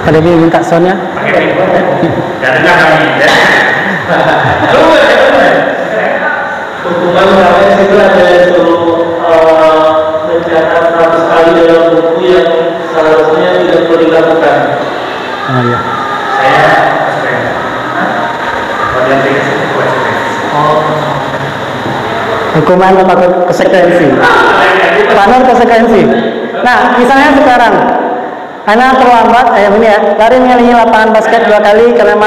Pak Dewi minta soundnya. Hukuman namanya itu ada suruh mencatat 100 kali dalam buku yang seharusnya tidak perlu dilakukan. Oh iya. Saya Hukuman atau konsekuensi? Panel konsekuensi. Nah, misalnya sekarang Anak terlambat, ini ya, lari mengelilingi lapangan basket 2 kali karena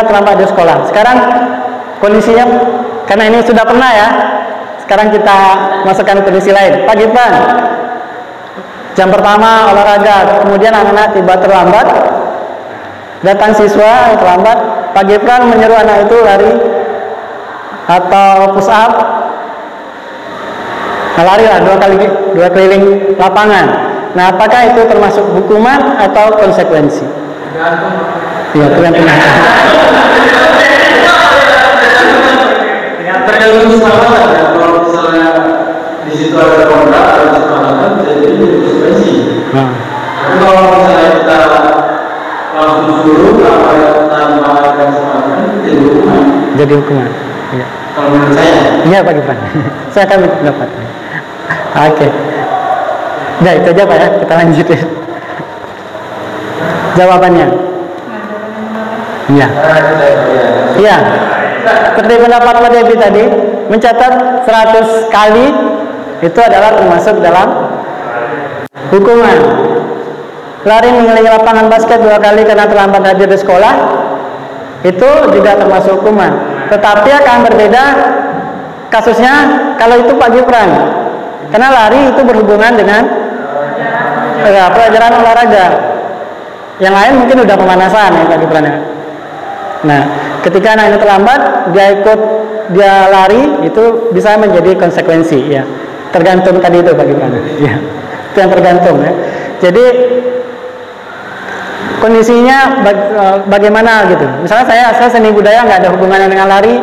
terlambat di sekolah. Sekarang kondisinya, karena ini sudah pernah ya, sekarang kita masukkan kondisi lain. Pak Gibran, jam pertama olahraga, kemudian anak-anak tiba terlambat, datang siswa terlambat, Pak Gibran menyuruh anak itu lari atau push up, lari lah 2 keliling lapangan. Nah, apakah itu termasuk hukuman atau konsekuensi? Iya, tergantung. Tergantung kesalahan ya. Kalau misalnya di situ ada kontrak atau kesalahan, bisa jadi konsekuensi. Tapi kalau misalnya kita langsung suruh tanpa ada kesalahan, jadi hukuman. Jadi hukuman. Iya. Kalau menurut saya. Iya, Pak Gibran. Saya akan pendapat. Oke. Udah itu aja Pak ya, kita lanjutin. Jawabannya. Iya. Iya. Seperti pendapat Pak Devi tadi, mencatat 100 kali itu adalah termasuk dalam hukuman. Lari mengelilingi lapangan basket 2 kali karena terlambat hadir di sekolah, itu juga termasuk hukuman. Tetapi akan berbeda kasusnya kalau itu Pak Gibran. Karena lari itu berhubungan dengan pelajaran olahraga. Yang lain mungkin udah pemanasan ya Pak Gibran ya. Nah, ketika anak ini terlambat, dia lari, itu bisa menjadi konsekuensi ya. Tergantung tadi itu Pak Gibran. Ya. Itu yang tergantung ya. Jadi kondisinya bagaimana gitu. Misalnya saya seni budaya nggak ada hubungannya dengan lari.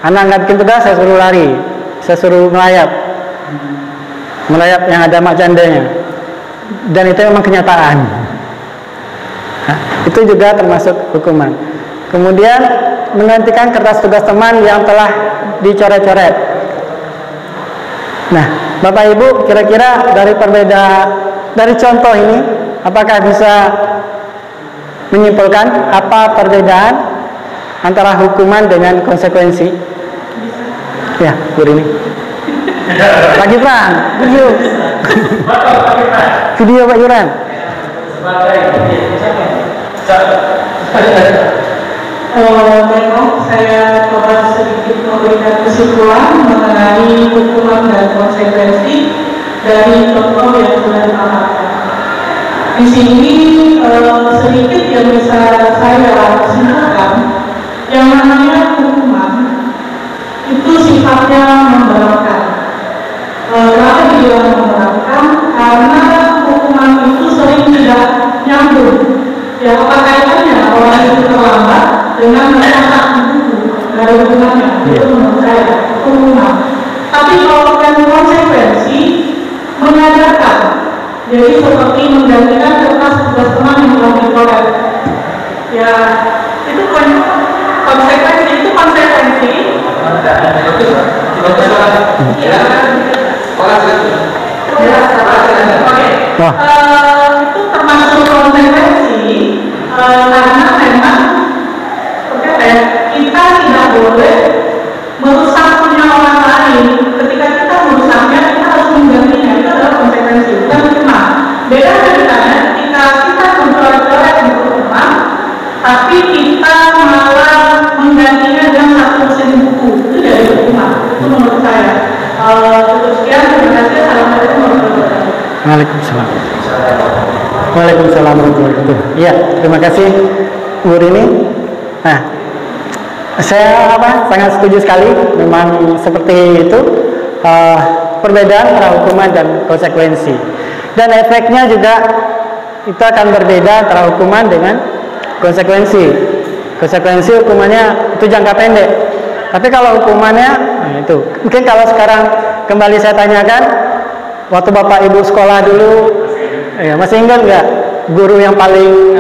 Anak nggak bikin tugas, saya suruh lari, saya suruh melayap yang ada macandanya. Dan itu memang kenyataan. Nah, itu juga termasuk hukuman. Kemudian menggantikan kertas tugas teman yang telah dicoret-coret. Nah, Bapak Ibu, kira-kira dari contoh ini, apakah bisa menyimpulkan apa perbedaan antara hukuman dengan konsekuensi? Ya, Bu Rini. Pak Gibran, video. Video Pak Gibran. Baiklah, saya coba sedikit memberikan kesimpulan mengenai hukuman dan konsekuensi dari contoh yang sudah dipaparkan. Di sini sedikit yang bisa saya simpulkan, yang namanya hukuman itu sifatnya memberatkan. Kenapa dibilang memberatkan? Karena hukuman itu sering tidak nyambung. Ya, apa kaitannya orang itu terlambat dengan mencatat buku dari hubungannya? Itu menurut saya hukuman. Tapi kalau kan konsekuensi mengajarkan, jadi seperti menggantikan kertas tugas teman yang telah dicoret. Ya, itu konsekuensi. Ya. Itu termasuk konsekuensi karena memang kita tidak boleh merusak punya orang lain. Ketika kita merusaknya, kita harus menggantinya. Itu adalah konsekuensi, bukan hukuman. Beda ceritanya ketika kita mencoret-coret buku teman, tapi kita malah menggantinya dengan 1 mesin buku. Itu jadi hukuman. Itu menurut saya. Sekian, terima kasih. Assalamualaikum warahmatullahi wabarakatuh. Waalaikumsalam. Waalaikumsalam warahmatullahi wabarakatuh. Iya, terima kasih Bu Rini. Nah, saya sangat setuju sekali. Memang seperti itu perbedaan antara hukuman dan konsekuensi. Dan efeknya juga itu akan berbeda antara hukuman dengan konsekuensi. Konsekuensi hukumannya itu jangka pendek. Tapi kalau hukumannya, nah itu. Mungkin kalau sekarang kembali saya tanyakan, waktu Bapak Ibu sekolah dulu, ya masih ingat nggak guru yang paling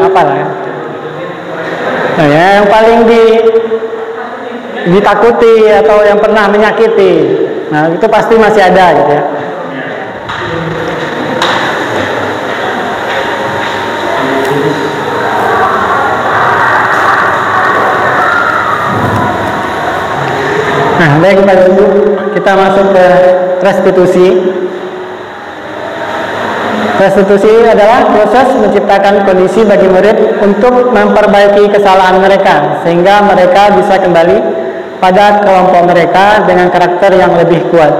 nah, ya, yang paling ditakuti atau yang pernah menyakiti? Nah, itu pasti masih ada gitu ya. Nah, baik Bapak Ibu, kita masuk ke restitusi. Restitusi adalah proses menciptakan kondisi bagi murid untuk memperbaiki kesalahan mereka sehingga mereka bisa kembali pada kelompok mereka dengan karakter yang lebih kuat.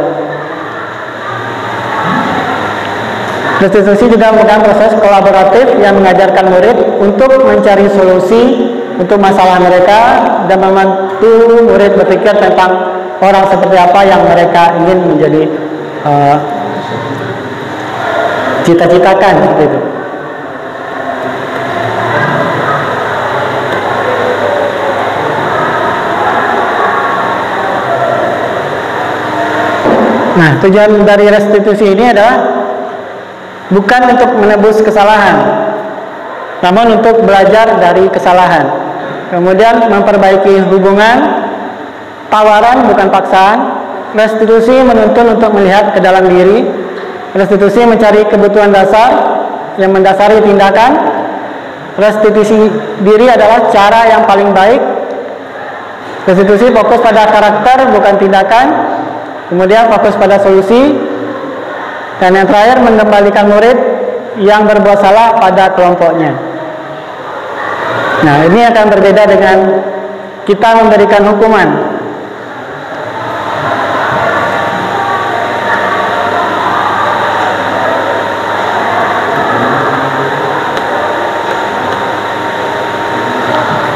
Restitusi juga merupakan proses kolaboratif yang mengajarkan murid untuk mencari solusi untuk masalah mereka dan membantu murid berpikir tentang orang seperti apa yang mereka ingin menjadi cita-citakan seperti itu. Nah, tujuan dari restitusi ini adalah bukan untuk menebus kesalahan, namun untuk belajar dari kesalahan. Kemudian memperbaiki hubungan, tawaran bukan paksaan. Restitusi menuntun untuk melihat ke dalam diri. Restitusi mencari kebutuhan dasar yang mendasari tindakan. Restitusi diri adalah cara yang paling baik. Restitusi fokus pada karakter bukan tindakan. Kemudian fokus pada solusi. Dan yang terakhir mengembalikan murid yang berbuat salah pada kelompoknya. Nah, ini akan berbeda dengan kita memberikan hukuman.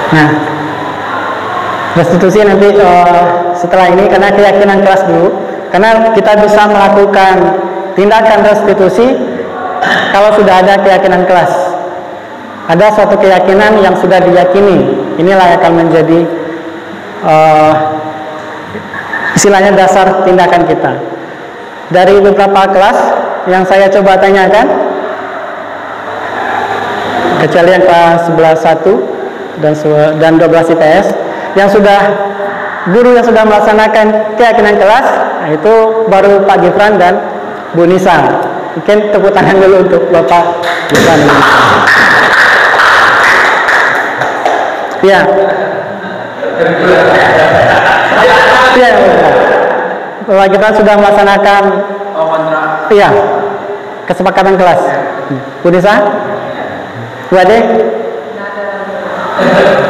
Nah, restitusi nanti setelah ini karena keyakinan kelas dulu, karena kita bisa melakukan tindakan restitusi kalau sudah ada keyakinan kelas. Ada suatu keyakinan yang sudah diyakini, inilah yang akan menjadi istilahnya dasar tindakan kita. Dari beberapa kelas yang saya coba tanyakan, kecuali yang kelas 11.1 dan 12 IPS, yang sudah guru yang sudah melaksanakan keyakinan kelas, nah itu baru Pak Gifran dan Bu Nisa. Mungkin tepuk tangan dulu untuk Bapak Gifran. Ya. Iya. Bapak Gifran sudah melaksanakan iya, kesepakatan kelas. Bu Nisa? Bu Ade?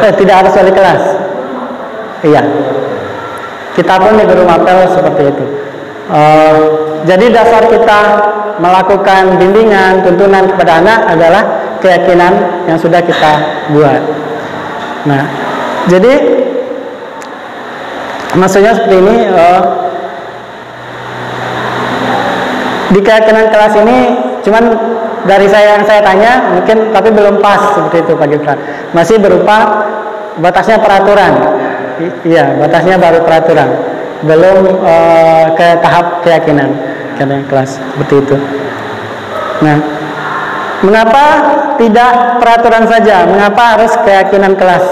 Tidak harus wali kelas. Iya. Kita pun di guru mapel seperti itu. Jadi dasar kita melakukan bimbingan, tuntunan kepada anak adalah keyakinan yang sudah kita buat. Nah, jadi maksudnya seperti ini. Di keyakinan kelas ini cuman dari saya yang saya tanya mungkin tapi belum pas seperti itu Pak Gifran. Masih berupa batasnya peraturan. Iya, batasnya baru peraturan. Belum ke tahap keyakinan kelas seperti itu. Nah, mengapa tidak peraturan saja? Mengapa harus keyakinan kelas?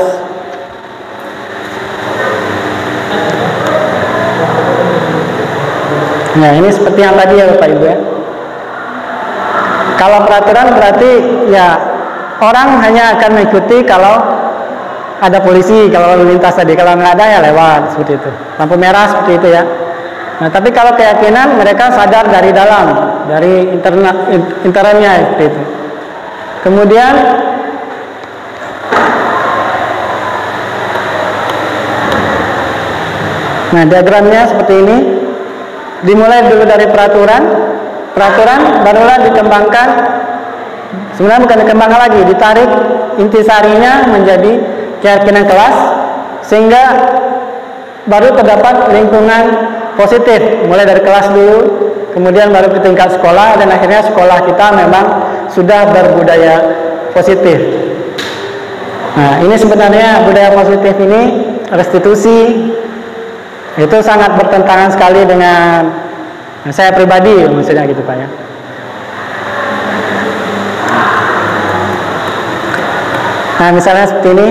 Nah, ini seperti yang tadi ya Bapak Ibu ya. Kalau peraturan berarti ya orang hanya akan mengikuti kalau ada polisi, kalau lalu lintas tadi. Kalau nggak ada ya lewat seperti itu. Lampu merah seperti itu ya. Nah, tapi kalau keyakinan mereka sadar dari dalam, dari internalnya seperti itu. Kemudian nah, diagramnya seperti ini. Dimulai dulu dari peraturan barulah dikembangkan, sebenarnya bukan dikembangkan lagi, ditarik intisarinya menjadi keyakinan kelas, sehingga baru terdapat lingkungan positif, mulai dari kelas dulu, kemudian baru ke tingkat sekolah, dan akhirnya sekolah kita memang sudah berbudaya positif. Nah, ini sebenarnya budaya positif ini, restitusi, itu sangat bertentangan sekali dengan saya pribadi, maksudnya gitu Pak ya. Nah, misalnya seperti ini,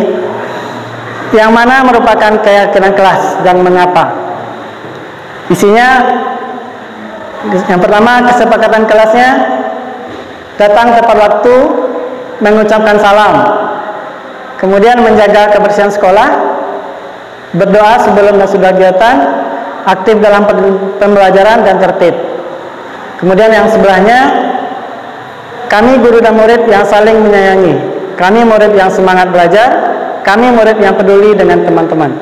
yang mana merupakan keyakinan kelas dan mengapa? Isinya, yang pertama kesepakatan kelasnya, datang tepat waktu, mengucapkan salam, kemudian menjaga kebersihan sekolah, berdoa sebelum dan sudah kegiatan, aktif dalam pembelajaran dan tertib. Kemudian yang sebelahnya, kami guru dan murid yang saling menyayangi, kami murid yang semangat belajar, kami murid yang peduli dengan teman-teman.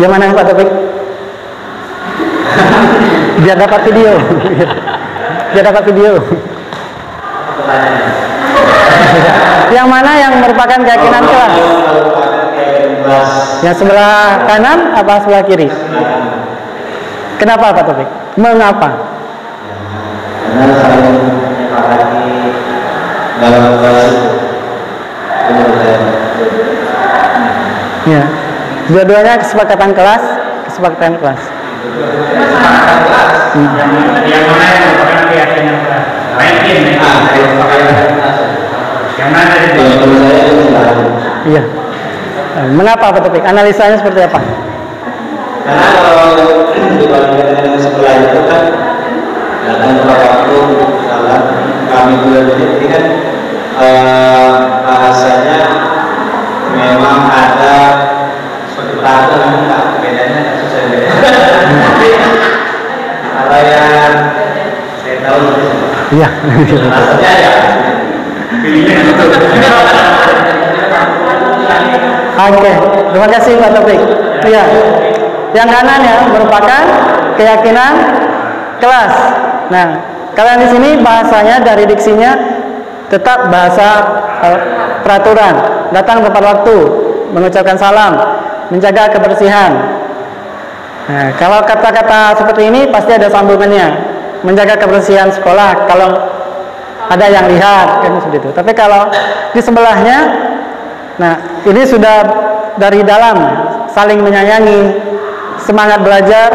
Gimana Pak Taufik? Biar dapat video. Biar dapat video. Yang mana yang merupakan keyakinan kelas? Yang sebelah kanan apa sebelah kiri? Kenapa Pak Taufik? Mengapa? Karena saling menyepakati dalam kelas itu. Ya, dua-duanya kesepakatan kelas, kesepakatan kelas. Yang mana yang merupakan keyakinan kelas? Yang mana itu? Iya. Mengapa Pak Taufik? Analisanya seperti apa? Karena kalau dibandingkan dengan sebelah itu kan datang beberapa waktu misalkan kami bulan ini kan bahasanya memang ada seperti peraturan enggak bedanya susah beda. Kalau yang saya tahu Iya. maksudnya ya Oke, terima kasih Pak Taufik. Iya. Yang kanan ya merupakan keyakinan kelas. Nah, kalian di sini bahasanya dari diksinya tetap bahasa peraturan, datang tepat waktu, mengucapkan salam, menjaga kebersihan. Nah, kalau kata-kata seperti ini pasti ada sambungannya, menjaga kebersihan sekolah kalau ada yang lihat kan seperti itu. Tapi kalau di sebelahnya, nah ini sudah dari dalam, saling menyayangi, semangat belajar,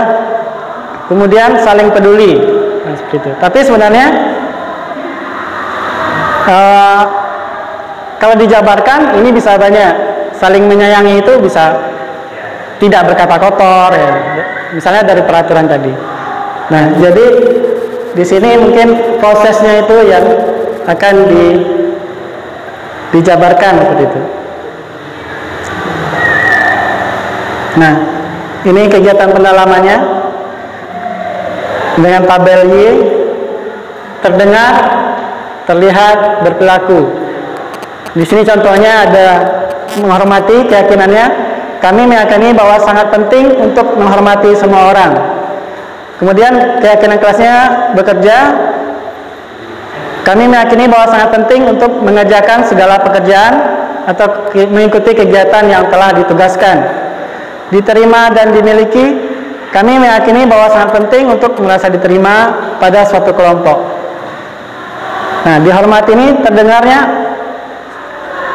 kemudian saling peduli, nah, seperti itu. Tapi sebenarnya kalau dijabarkan ini bisa banyak. Saling menyayangi itu bisa tidak berkata kotor, ya. Misalnya dari peraturan tadi. Nah, jadi di sini mungkin prosesnya itu yang akan dijabarkan seperti itu. Nah, ini kegiatan pendalamannya dengan tabel Y, terdengar, terlihat, berperilaku. Di sini contohnya ada menghormati keyakinannya. Kami meyakini bahwa sangat penting untuk menghormati semua orang. Kemudian keyakinan kelasnya bekerja. Kami meyakini bahwa sangat penting untuk mengerjakan segala pekerjaan atau mengikuti kegiatan yang telah ditugaskan. Diterima dan dimiliki, kami meyakini bahwa sangat penting untuk merasa diterima pada suatu kelompok. Nah, dihormati ini terdengarnya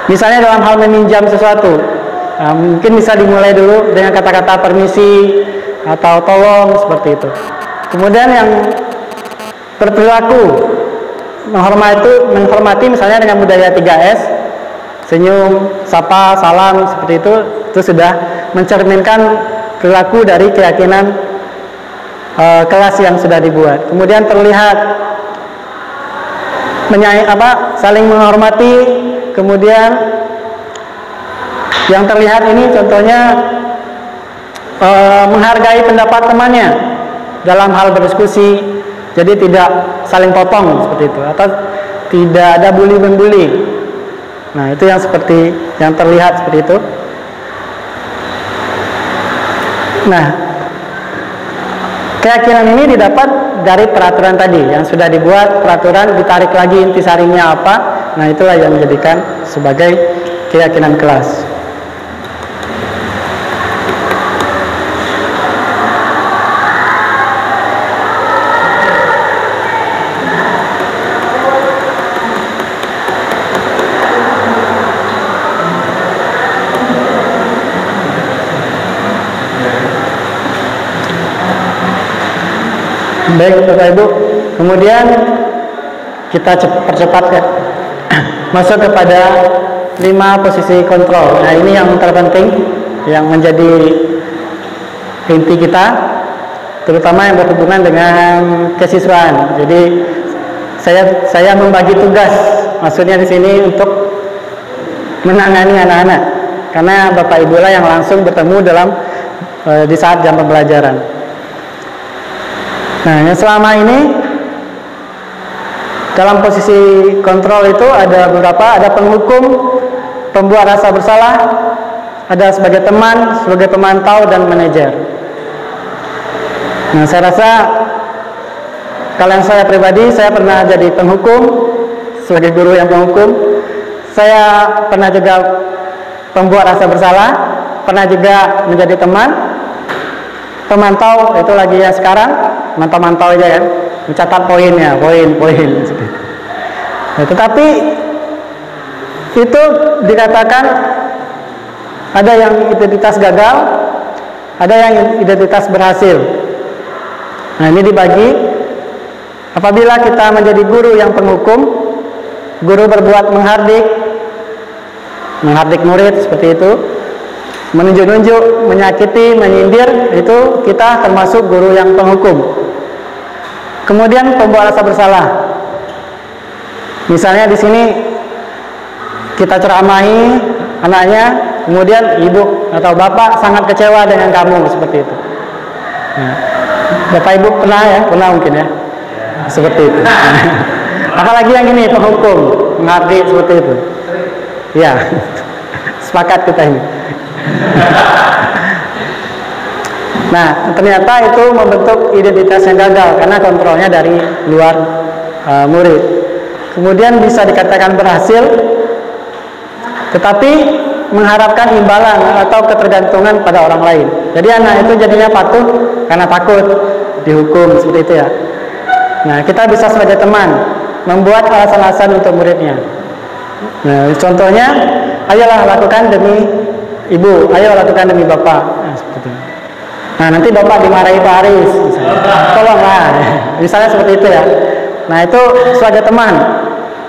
misalnya dalam hal meminjam sesuatu. Nah, mungkin bisa dimulai dulu dengan kata-kata permisi atau tolong seperti itu. Kemudian yang berperilaku menghormati misalnya dengan budaya 3S, senyum, sapa, salam seperti itu sudah mencerminkan perilaku dari keyakinan kelas yang sudah dibuat. Kemudian terlihat saling menghormati, kemudian yang terlihat ini contohnya menghargai pendapat temannya dalam hal berdiskusi, jadi tidak saling potong seperti itu, atau tidak ada bully-membuli. Nah, itu yang seperti yang terlihat seperti itu. Nah, keyakinan ini didapat dari peraturan tadi yang sudah dibuat, peraturan ditarik lagi intisarinya apa. Nah, itulah yang menjadikan sebagai keyakinan kelas. Baik Bapak Ibu, kemudian kita percepat ya, masuk kepada 5 posisi kontrol. Nah, ini yang terpenting, yang menjadi inti kita, terutama yang berhubungan dengan kesiswaan. Jadi saya membagi tugas, maksudnya di sini untuk menangani anak-anak, karena Bapak Ibu lah yang langsung bertemu di saat jam pembelajaran. Nah, yang selama ini dalam posisi kontrol itu ada beberapa, ada penghukum, pembuat rasa bersalah, ada sebagai teman, sebagai pemantau, dan manajer. Nah, saya rasa kalau yang saya pribadi, saya pernah jadi penghukum, sebagai guru yang penghukum. Saya pernah juga pembuat rasa bersalah, pernah juga menjadi teman, pemantau, itu lagi ya sekarang, mantau-mantau aja kan, mencatat poinnya, poin-poin. Nah, tetapi itu dikatakan ada yang identitas gagal, ada yang identitas berhasil. Nah, ini dibagi. Apabila kita menjadi guru yang penghukum, guru berbuat menghardik murid seperti itu, menunjuk-nunjuk, menyakiti, menyindir, itu kita termasuk guru yang penghukum. Kemudian pembuat rasa bersalah. Misalnya di sini kita ceramahi anaknya, kemudian ibu atau bapak sangat kecewa dengan kamu seperti itu. Nah, bapak ibu pernah mungkin ya, seperti itu. Apalagi yang ini penghukum, menghardik seperti itu. Ya, sepakat kita ini. Nah, ternyata itu membentuk identitas yang gagal karena kontrolnya dari luar murid. Kemudian bisa dikatakan berhasil, tetapi mengharapkan imbalan atau ketergantungan pada orang lain. Jadi anak itu jadinya patuh karena takut dihukum seperti itu ya. Nah, kita bisa sebagai teman membuat alasan-alasan untuk muridnya. Nah, contohnya, ayolah lakukan demi ibu, ayo lakukan demi bapak. Nah, seperti itu. Nah, nanti bapak dimarahi Pak Aris, misalnya. Tolonglah, misalnya seperti itu ya. Nah, itu sebagai teman.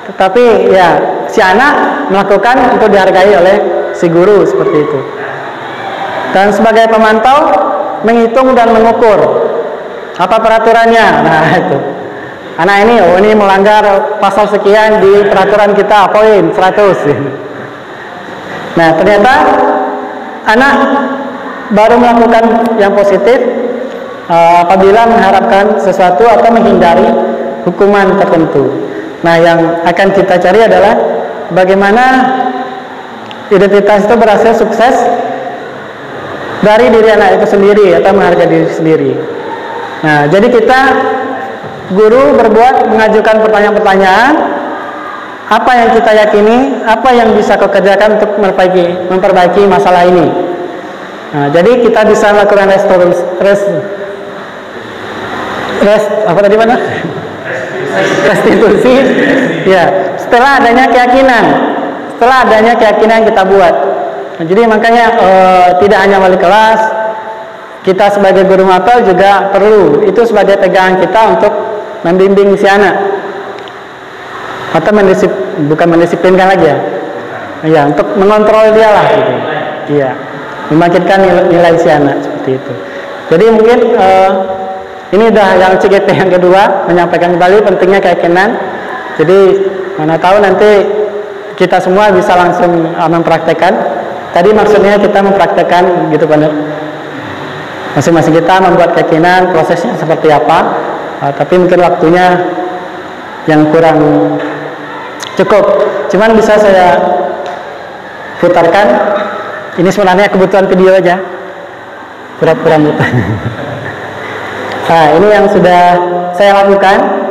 Tetapi ya, si anak melakukan untuk dihargai oleh si guru seperti itu. Dan sebagai pemantau, menghitung dan mengukur apa peraturannya. Nah, itu. Anak ini melanggar pasal sekian di peraturan kita, poin 100. Nah, ternyata anak baru melakukan yang positif apabila mengharapkan sesuatu atau menghindari hukuman tertentu. Nah, yang akan kita cari adalah bagaimana identitas itu berhasil sukses dari diri anak itu sendiri atau menghargai diri sendiri. Nah, jadi kita guru berbuat mengajukan pertanyaan-pertanyaan, apa yang kita yakini, apa yang bisa kau kerjakan untuk memperbaiki masalah ini. Nah, jadi kita bisa melakukan restitusi ya, setelah adanya keyakinan kita buat. Nah, jadi makanya tidak hanya wali kelas, kita sebagai guru mapel juga perlu itu sebagai pegangan kita untuk membimbing si anak atau bukan mendisiplinkan lagi ya, ya untuk mengontrol dia lah gitu. Iya, membangkitkan nilai si anak seperti itu. Jadi mungkin ini udah yang CGP yang kedua, menyampaikan kembali pentingnya keyakinan. Jadi mana tahu nanti kita semua bisa langsung mempraktekkan. Tadi maksudnya kita mempraktekkan gitu benar. Masing-masing kita membuat keyakinan, prosesnya seperti apa. Tapi mungkin waktunya yang kurang cukup. Cuman bisa saya putarkan. Ini sebenarnya kebutuhan video aja. Pura-pura muter. Nah, ini yang sudah saya lakukan.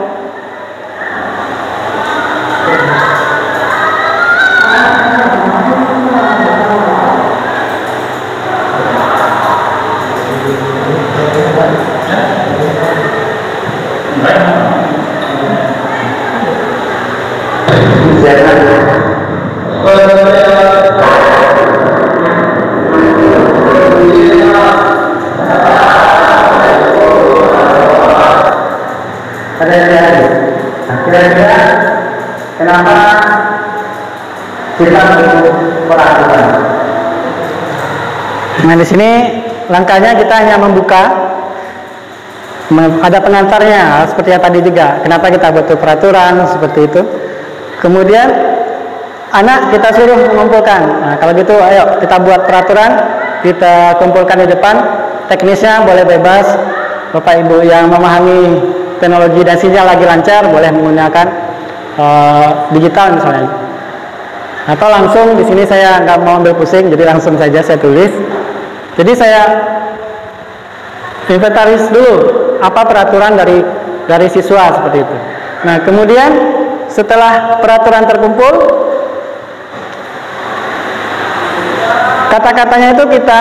Kira-kira kenapa kita butuh peraturan? Nah, di sini langkahnya kita hanya membuka, ada pengantarnya seperti yang tadi juga. Kenapa kita butuh peraturan seperti itu? Kemudian anak kita suruh mengumpulkan. Nah, kalau gitu, ayo kita buat peraturan, kita kumpulkan di depan. Teknisnya boleh bebas. Bapak Ibu yang memahami teknologi dan sinyal lagi lancar boleh menggunakan digital misalnya. Atau langsung di sini saya nggak mau ambil pusing, jadi langsung saja saya tulis. Jadi saya inventaris dulu apa peraturan dari siswa seperti itu. Nah, kemudian setelah peraturan terkumpul, kata-katanya itu kita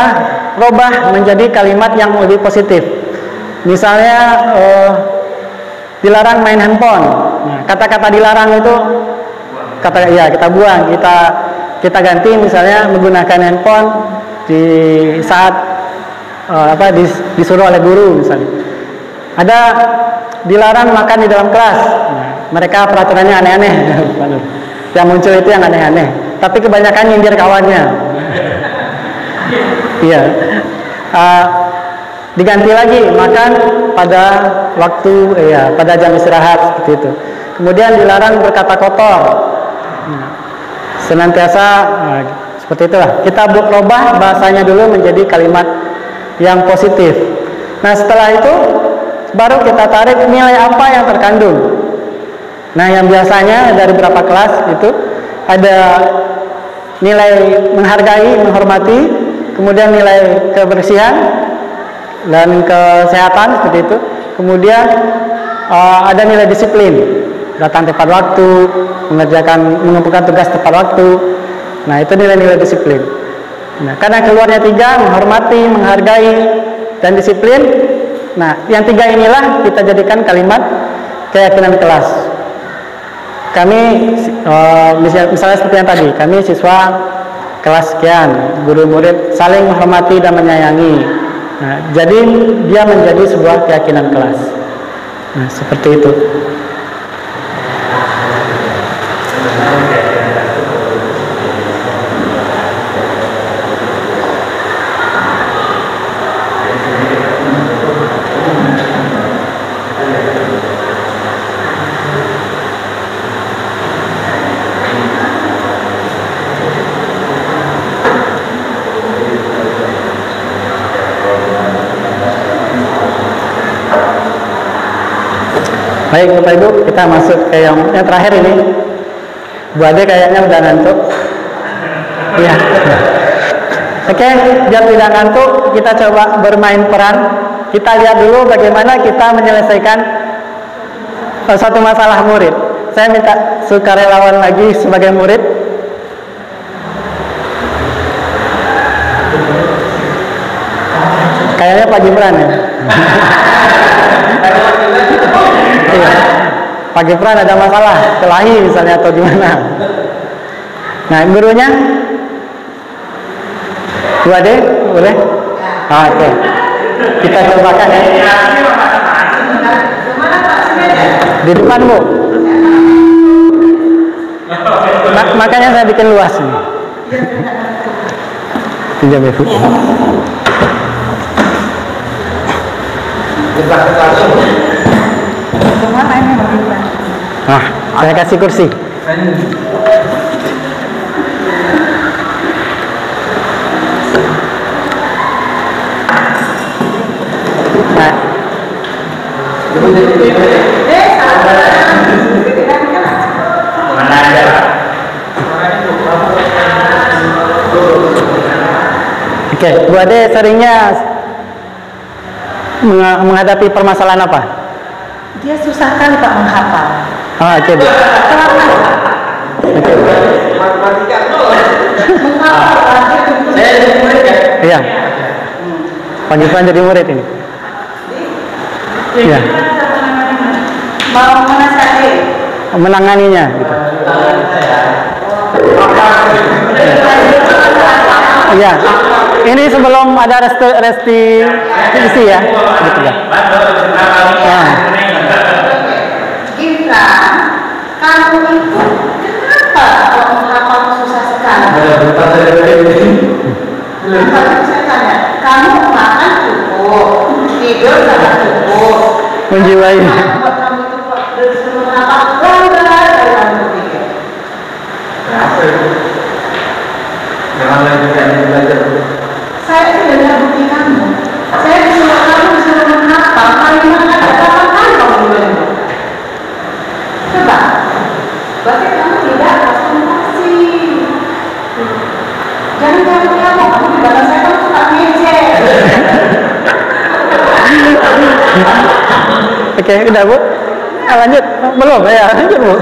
rubah menjadi kalimat yang lebih positif. Misalnya dilarang main handphone. Nah, kata-kata dilarang itu kita buang, kita ganti misalnya menggunakan handphone di saat disuruh oleh guru misalnya. Ada dilarang makan di dalam kelas. Nah, mereka peraturannya aneh-aneh. Yang muncul itu yang aneh-aneh. Tapi kebanyakan nyindir kawannya. Iya. Diganti lagi makan pada waktu pada jam istirahat seperti itu. Kemudian dilarang berkata kotor. Senantiasa seperti itulah. Kita rubah bahasanya dulu menjadi kalimat yang positif. Nah, setelah itu baru kita tarik nilai apa yang terkandung. Nah, yang biasanya dari berapa kelas itu ada nilai menghargai, menghormati, kemudian nilai kebersihan dan kesehatan seperti itu. Kemudian ada nilai disiplin, datang tepat waktu, mengumpulkan tugas tepat waktu. Nah, itu nilai-nilai disiplin. Nah, karena keluarnya 3, menghormati, menghargai, dan disiplin. Nah, yang 3 inilah kita jadikan kalimat keyakinan kelas. Kami misalnya seperti yang tadi, kami siswa kelas sekian, guru murid saling menghormati dan menyayangi. Nah, jadi dia menjadi sebuah keyakinan kelas. Nah, seperti itu. Baik Bapak Ibu, kita masuk ke yang terakhir ini. Bu Ade kayaknya udah ngantuk. Iya. Oke, biar tidak ngantuk, kita coba bermain peran. Kita lihat dulu bagaimana kita menyelesaikan satu masalah murid. Saya minta sukarelawan lagi sebagai murid. Kayaknya Pak Gibran ya. Iya. Pak Gibran ada masalah kelahi misalnya atau gimana. Nah, gurunya Bu Ade boleh? Oke. Kita cobakan ya. Di depan Bu. Makanya saya bikin luas ini. Pinjam ya Bu. Nah, saya kasih kursi. Nah. Mana aja? Oke, Bu Ade seringnya menghadapi permasalahan apa? Dia susah kali Pak menghafal. Oke, Bu. Oke. Iya. Pak Gibran jadi murid ini. Iya. Mau menasihati. Menanganinya gitu. Iya. Ini sebelum ada restitusi ya. Gitu ya. Nah. Gibran, kamu itu kenapa kalau menghafal susah sekali? Saya tanya, kamu makan cukup, tidur sangat cukup. Menjiwai. Buat kamu itu disuruh menghafal lambat dari kamu berpikir. Jangan lagi belajar. Saya tidak bukti kamu. Saya disuruh menghafal kalimat kata-kata kamu bilang. Coba, Oke, udah Bu. Lanjut. Belum ya? Lanjut Bu.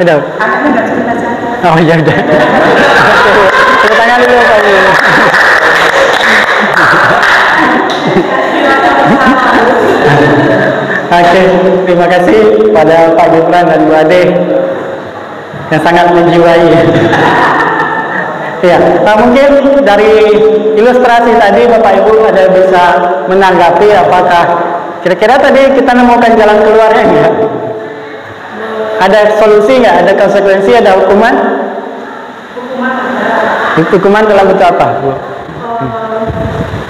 Udah. Oh iya udah. Tepuk tangan dulu Pak Bu. Oke, terima kasih pada Pak Gibran dan Bu Ade yang sangat menjiwai. Ya, mungkin dari ilustrasi tadi Bapak Ibu ada bisa menanggapi apakah kira-kira tadi kita nemukan jalan keluarnya enggak? Ada solusi nggak? Ada konsekuensi? Ada hukuman? Hukuman dalam bentuk apa, Bu?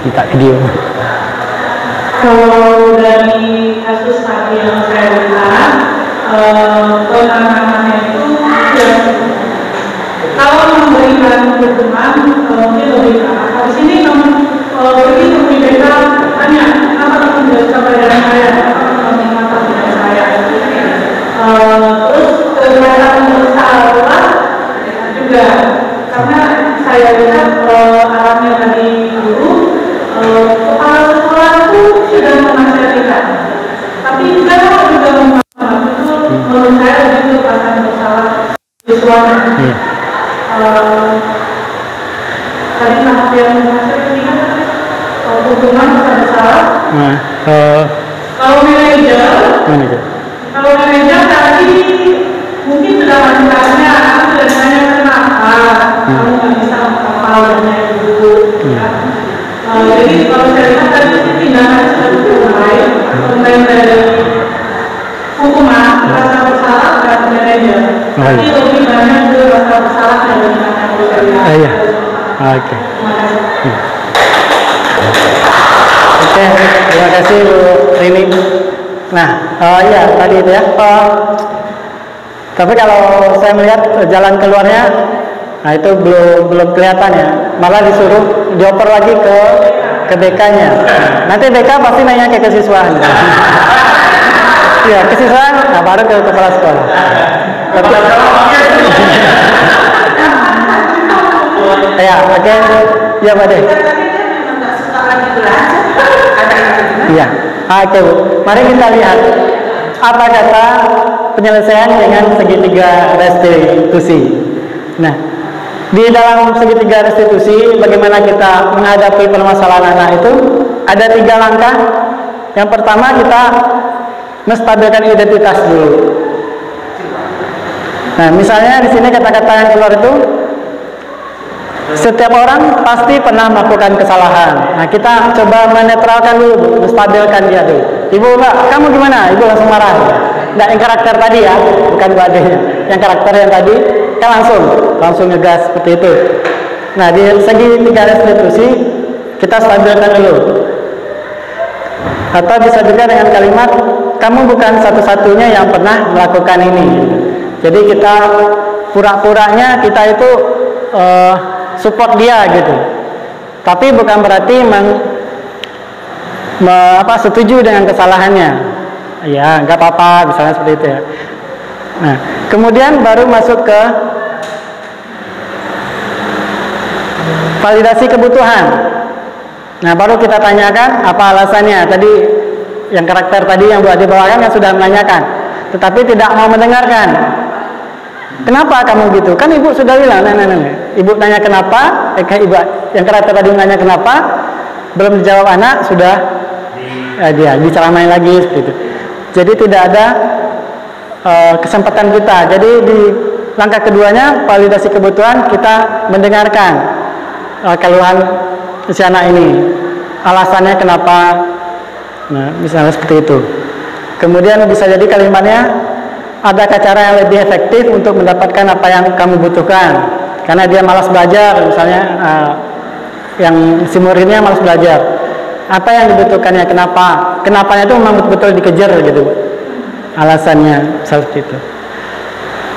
Minta video. Kalau dari kasus tadi yang saya lihat, penanganannya itu ya, kalau memberikan hukuman mungkin lebih keras. Di sini kamu begitu berbeda, tanya apa kamu menjelaskan pada saya, apa kamu mengatakan saya. Terus terhadap masalah juga karena saya lihat arahnya dari guru kepala sekolah itu sudah menasihatikan, tapi saya juga memahami itu menurut saya lebih akan masalah siswanya. Tadi tahap yang saya lihat hukuman besar. Kalau manajer tadi mungkin sudah melakukannya, sudah tanya kenapa kamu nggak bisa menghafal dan buku. Jadi kalau saya lihat tadi tindakan sudah mulai dari hukuman rasa bersalah dan manajer. Tapi lebih banyak itu rasa bersalah dan tindakan bersalah. Iya. Oke. Oke, terima kasih Bu Rini. Nah, iya tadi itu ya. Tapi kalau saya melihat jalan keluarnya, nah itu belum kelihatan ya. Malah disuruh dioper lagi ke BK-nya. Nanti BK pasti nanya ke kesiswaan. Iya, kesiswaan, nah baru ke kepala sekolah. Ya, oke. Ya, Pak De. Iya. Oke, Bu. Mari kita lihat apa kata penyelesaian dengan segitiga restitusi. Nah, di dalam segitiga restitusi, bagaimana kita menghadapi permasalahan anak itu ada 3 langkah. Yang pertama, kita menstabilkan identitas dulu. Nah, misalnya di sini kata-kata yang keluar itu, setiap orang pasti pernah melakukan kesalahan. Nah, kita coba menetralkan dulu, menstabilkan dia dulu. Ibu, Mbak, kamu gimana? Ibu langsung marah. Nggak yang karakter tadi ya, bukan badainya. Yang karakter yang tadi, kan langsung ngegas seperti itu. Nah, di segi 3 restitusi, kita stabilkan dulu. Atau bisa juga dengan kalimat, kamu bukan satu-satunya yang pernah melakukan ini. Jadi kita pura-puranya kita itu support dia gitu. Tapi bukan berarti setuju dengan kesalahannya. Ya, nggak apa-apa, misalnya seperti itu ya. Nah, kemudian baru masuk ke validasi kebutuhan. Nah, baru kita tanyakan apa alasannya. Tadi yang karakter tadi yang buat dibawakan kan sudah menanyakan, tetapi tidak mau mendengarkan. Kenapa kamu gitu? Kan ibu sudah bilang, nah. Ibu tanya kenapa, ibu yang karakter tadi nanya kenapa, belum dijawab anak sudah dia diceramain lagi seperti itu. Jadi tidak ada kesempatan kita. Jadi di langkah keduanya validasi kebutuhan, kita mendengarkan keluhan si anak ini, alasannya kenapa. Nah, misalnya seperti itu. Kemudian bisa jadi kalimatnya, adakah cara yang lebih efektif untuk mendapatkan apa yang kamu butuhkan? Karena dia malas belajar, misalnya yang si muridnya malas belajar. Apa yang dibutuhkannya? Kenapa? Kenapanya itu memang betul-betul dikejar gitu. Alasannya seperti itu.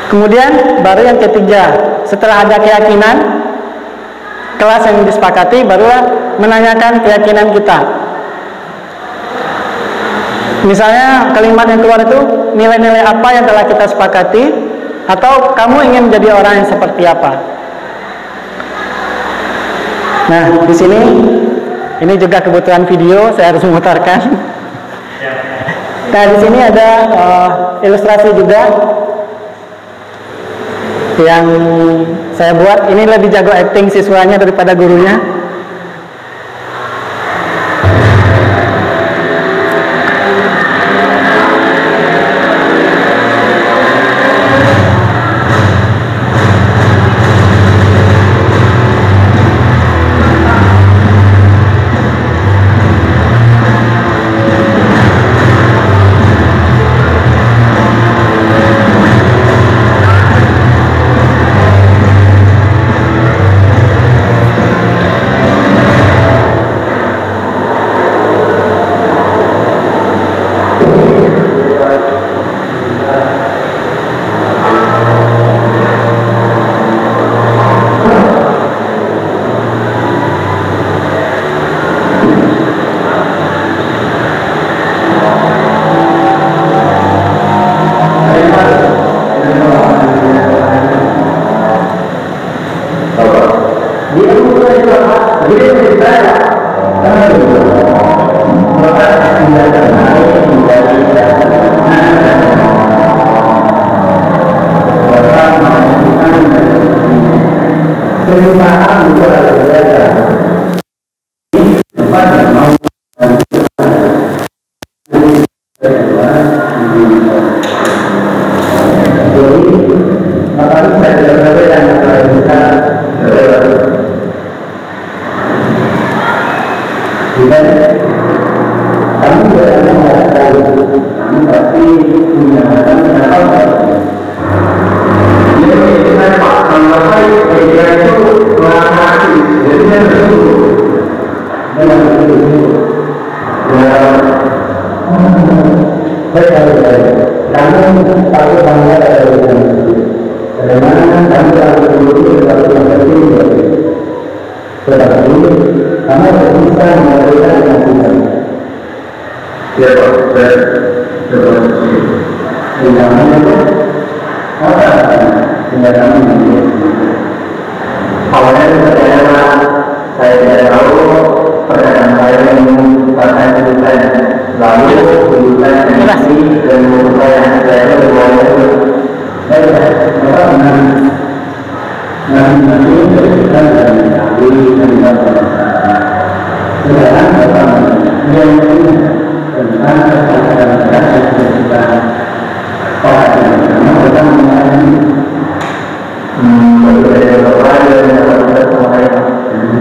Kemudian baru yang ketiga, setelah ada keyakinan, kelas yang disepakati, barulah menanyakan keyakinan kita. Misalnya kalimat yang keluar itu nilai-nilai apa yang telah kita sepakati, atau kamu ingin menjadi orang yang seperti apa. Nah, di sini ini juga kebutuhan video, saya harus memutarkan. Nah, di sini ada ilustrasi juga yang saya buat. Ini lebih jago acting siswanya daripada gurunya.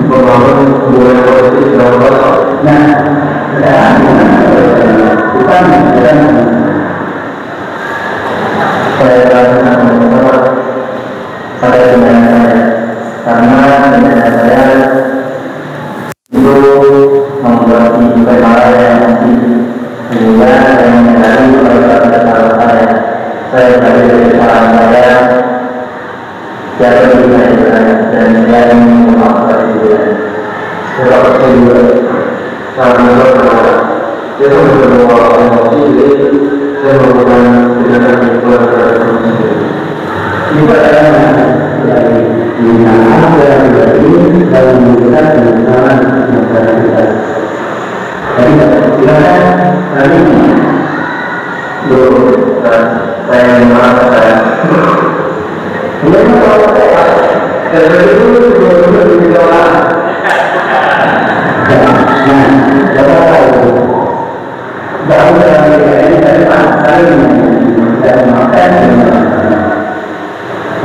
Membangun budaya karena dia tuh membawa emosi, jadi saya melakukan tindakan yang keluar dari teman sendiri. Itu adalah dari binatang dan pribadi dalam menggunakan penyesalan masyarakat kita. Jadi silakan kali ini. Saya merasa saya. Kemudian kalau saya dari itu dua tiga orang. Nah, dapat tahu bahwa dalam ini dari saling dan makan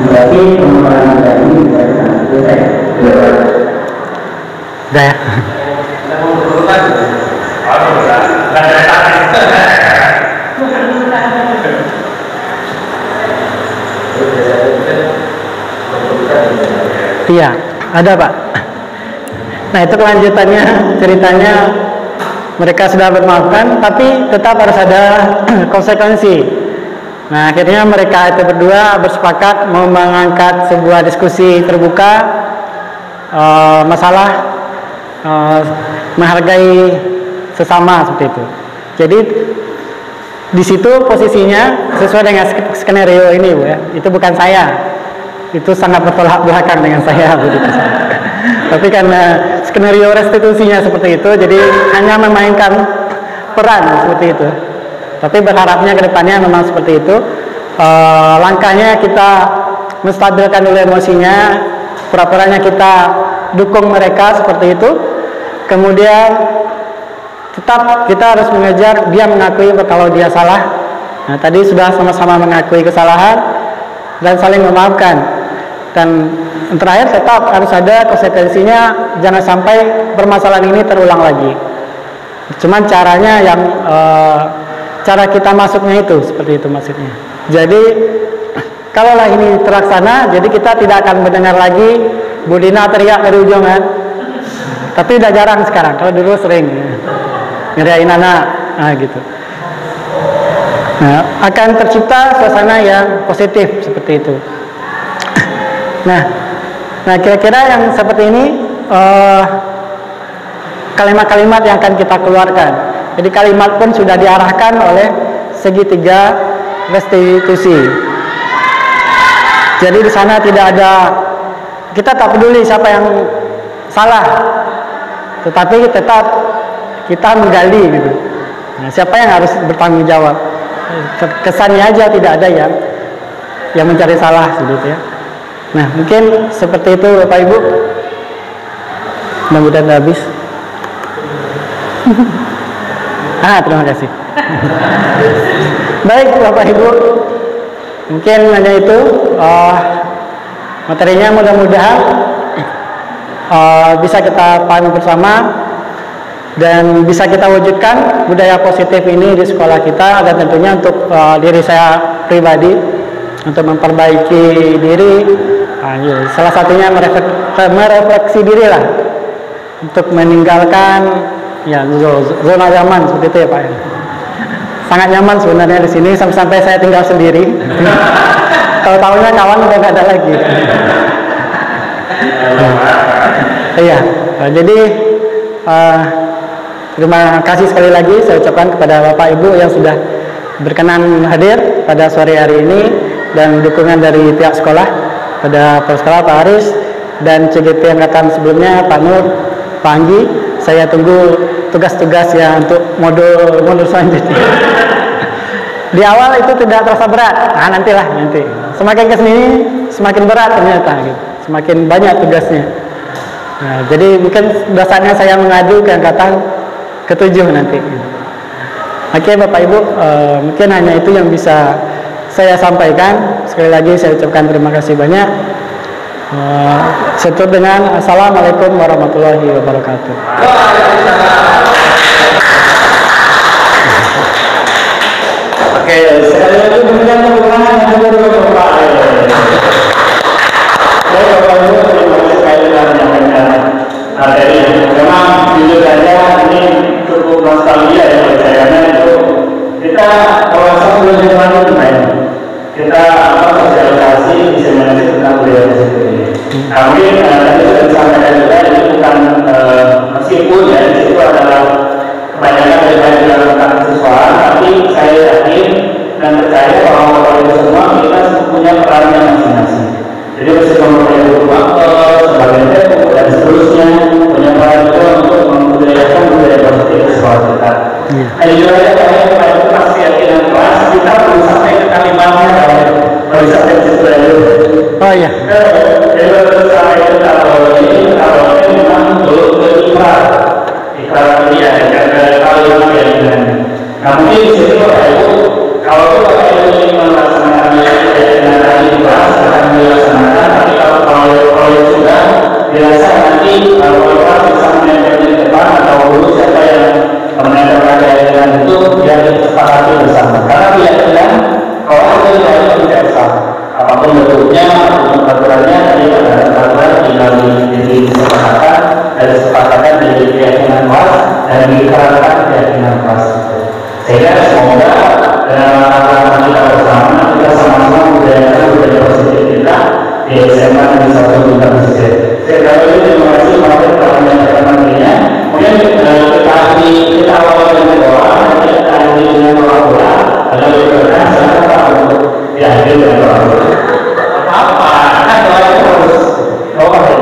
berarti pengembangan ini dari selesai. Udah ya. Iya, ada Pak. Nah itu kelanjutannya, ceritanya mereka sudah bermaafkan, tapi tetap harus ada konsekuensi. Nah akhirnya mereka itu berdua bersepakat mau mengangkat sebuah diskusi terbuka masalah menghargai sesama seperti itu. Jadi di situ posisinya sesuai dengan skenario ini Bu ya. Itu bukan saya. Itu sangat bertolak belakang dengan saya begitu. Tapi karena skenario restitusinya seperti itu, jadi hanya memainkan peran seperti itu. Tapi berharapnya ke depannya memang seperti itu. Langkahnya kita menstabilkan dulu emosinya, pura-puranya kita dukung mereka seperti itu. Kemudian tetap kita harus mengejar dia mengakui kalau dia salah. Nah, tadi sudah sama-sama mengakui kesalahan dan saling memaafkan. Dan terakhir tetap harus ada konsekuensinya, jangan sampai permasalahan ini terulang lagi. Cuman caranya yang cara kita masuknya itu seperti itu maksudnya. Jadi kalaulah ini terlaksana, jadi kita tidak akan mendengar lagi Bu Dina teriak dari ujung kan. Tapi udah jarang sekarang. Kalau dulu sering ngeriain anak, gitu. Nah, akan tercipta suasana yang positif seperti itu. Nah kira-kira yang seperti ini kalimat-kalimat yang akan kita keluarkan. Jadi kalimat pun sudah diarahkan oleh segitiga restitusi. Jadi di sana tidak ada, kita tak peduli siapa yang salah, tetapi tetap kita menggali gitu. Nah, siapa yang harus bertanggung jawab? Kesannya aja tidak ada yang mencari salah gitu ya. Nah, mungkin seperti itu Bapak Ibu. Mudah-mudahan habis. Terima kasih. Baik Bapak Ibu, mungkin hanya itu materinya. Mudah-mudahan bisa kita pahami bersama dan bisa kita wujudkan budaya positif ini di sekolah kita, dan tentunya untuk diri saya pribadi untuk memperbaiki diri. Salah satunya merefleksi diri lah, untuk meninggalkan zona nyaman seperti itu ya Pak. Sangat nyaman sebenarnya di sini, sampai saya tinggal sendiri. Tahu-tahunya kawan udah nggak ada lagi. Iya, jadi terima kasih sekali lagi saya ucapkan kepada Bapak Ibu yang sudah berkenan hadir pada sore hari ini, dan dukungan dari pihak sekolah, pada Kepala Sekolah Pak Aris dan CGP angkatan sebelumnya Pak Nur, Pak Anggi. Saya tunggu tugas-tugas ya untuk modul selanjutnya. Di awal itu tidak terasa berat, nanti. Semakin kesini semakin berat ternyata, gitu. Semakin banyak tugasnya. Nah, jadi mungkin dasarnya saya mengadu ke angkatan ke-7 nanti. Oke Bapak Ibu, mungkin hanya itu yang bisa saya sampaikan. Sekali lagi saya ucapkan terima kasih banyak. Setutup dengan Assalamualaikum warahmatullahi wabarakatuh. Oke, sekali lagi berikan tepuk tangan untuk Bapak. Bapak Ibu, terima kasih sekali telah menyampaikan materi. Memang jujur saja ini cukup nostalgia ya bagi saya, karena itu kita kalau sebelum kemarin kita sosialisasi diseminasi tentang budaya positif ini. Tapi tadi sudah disampaikan juga, ini bukan meskipun ya di situ adalah jujur aja kalau itu pas keyakinan kelas kita belum sampai ke kalimatnya kalau bisa sampai situ dulu. Oh iya. Terus sampai ke kalau ini memang belum ke ikrar dunia karena kalau keyakinan. Nah mungkin di situ kalau itu Bapak Ibu ingin melaksanakan keyakinan tadi di kelas akan dilaksanakan, tapi kalau sudah dirasa nanti kalau kelas bisa menempel di depan atau dulu siapa yang menempelkan keyakinan itu biar disepakati bersama. Karena keyakinan kalau ada yang tidak sah, apapun bentuknya, apapun peraturannya, tadi ada peraturan tinggal disepakatan, ada kesepakatan dari keyakinan kelas dan dikerahkan keyakinan kelas. Sehingga semoga dengan langkah kita bersama kita sama-sama budaya positif kita di SMA di satu kita pesisir. Sekali lagi terima kasih Bapak telah menyampaikan materinya. Kemudian kita awal dengan doa, nanti kita akhiri dengan doa pula. Ada berkenan saya Pak untuk diakhiri dengan doa pula. Apa? Kan doa itu harus doa pahala.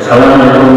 Assalamualaikum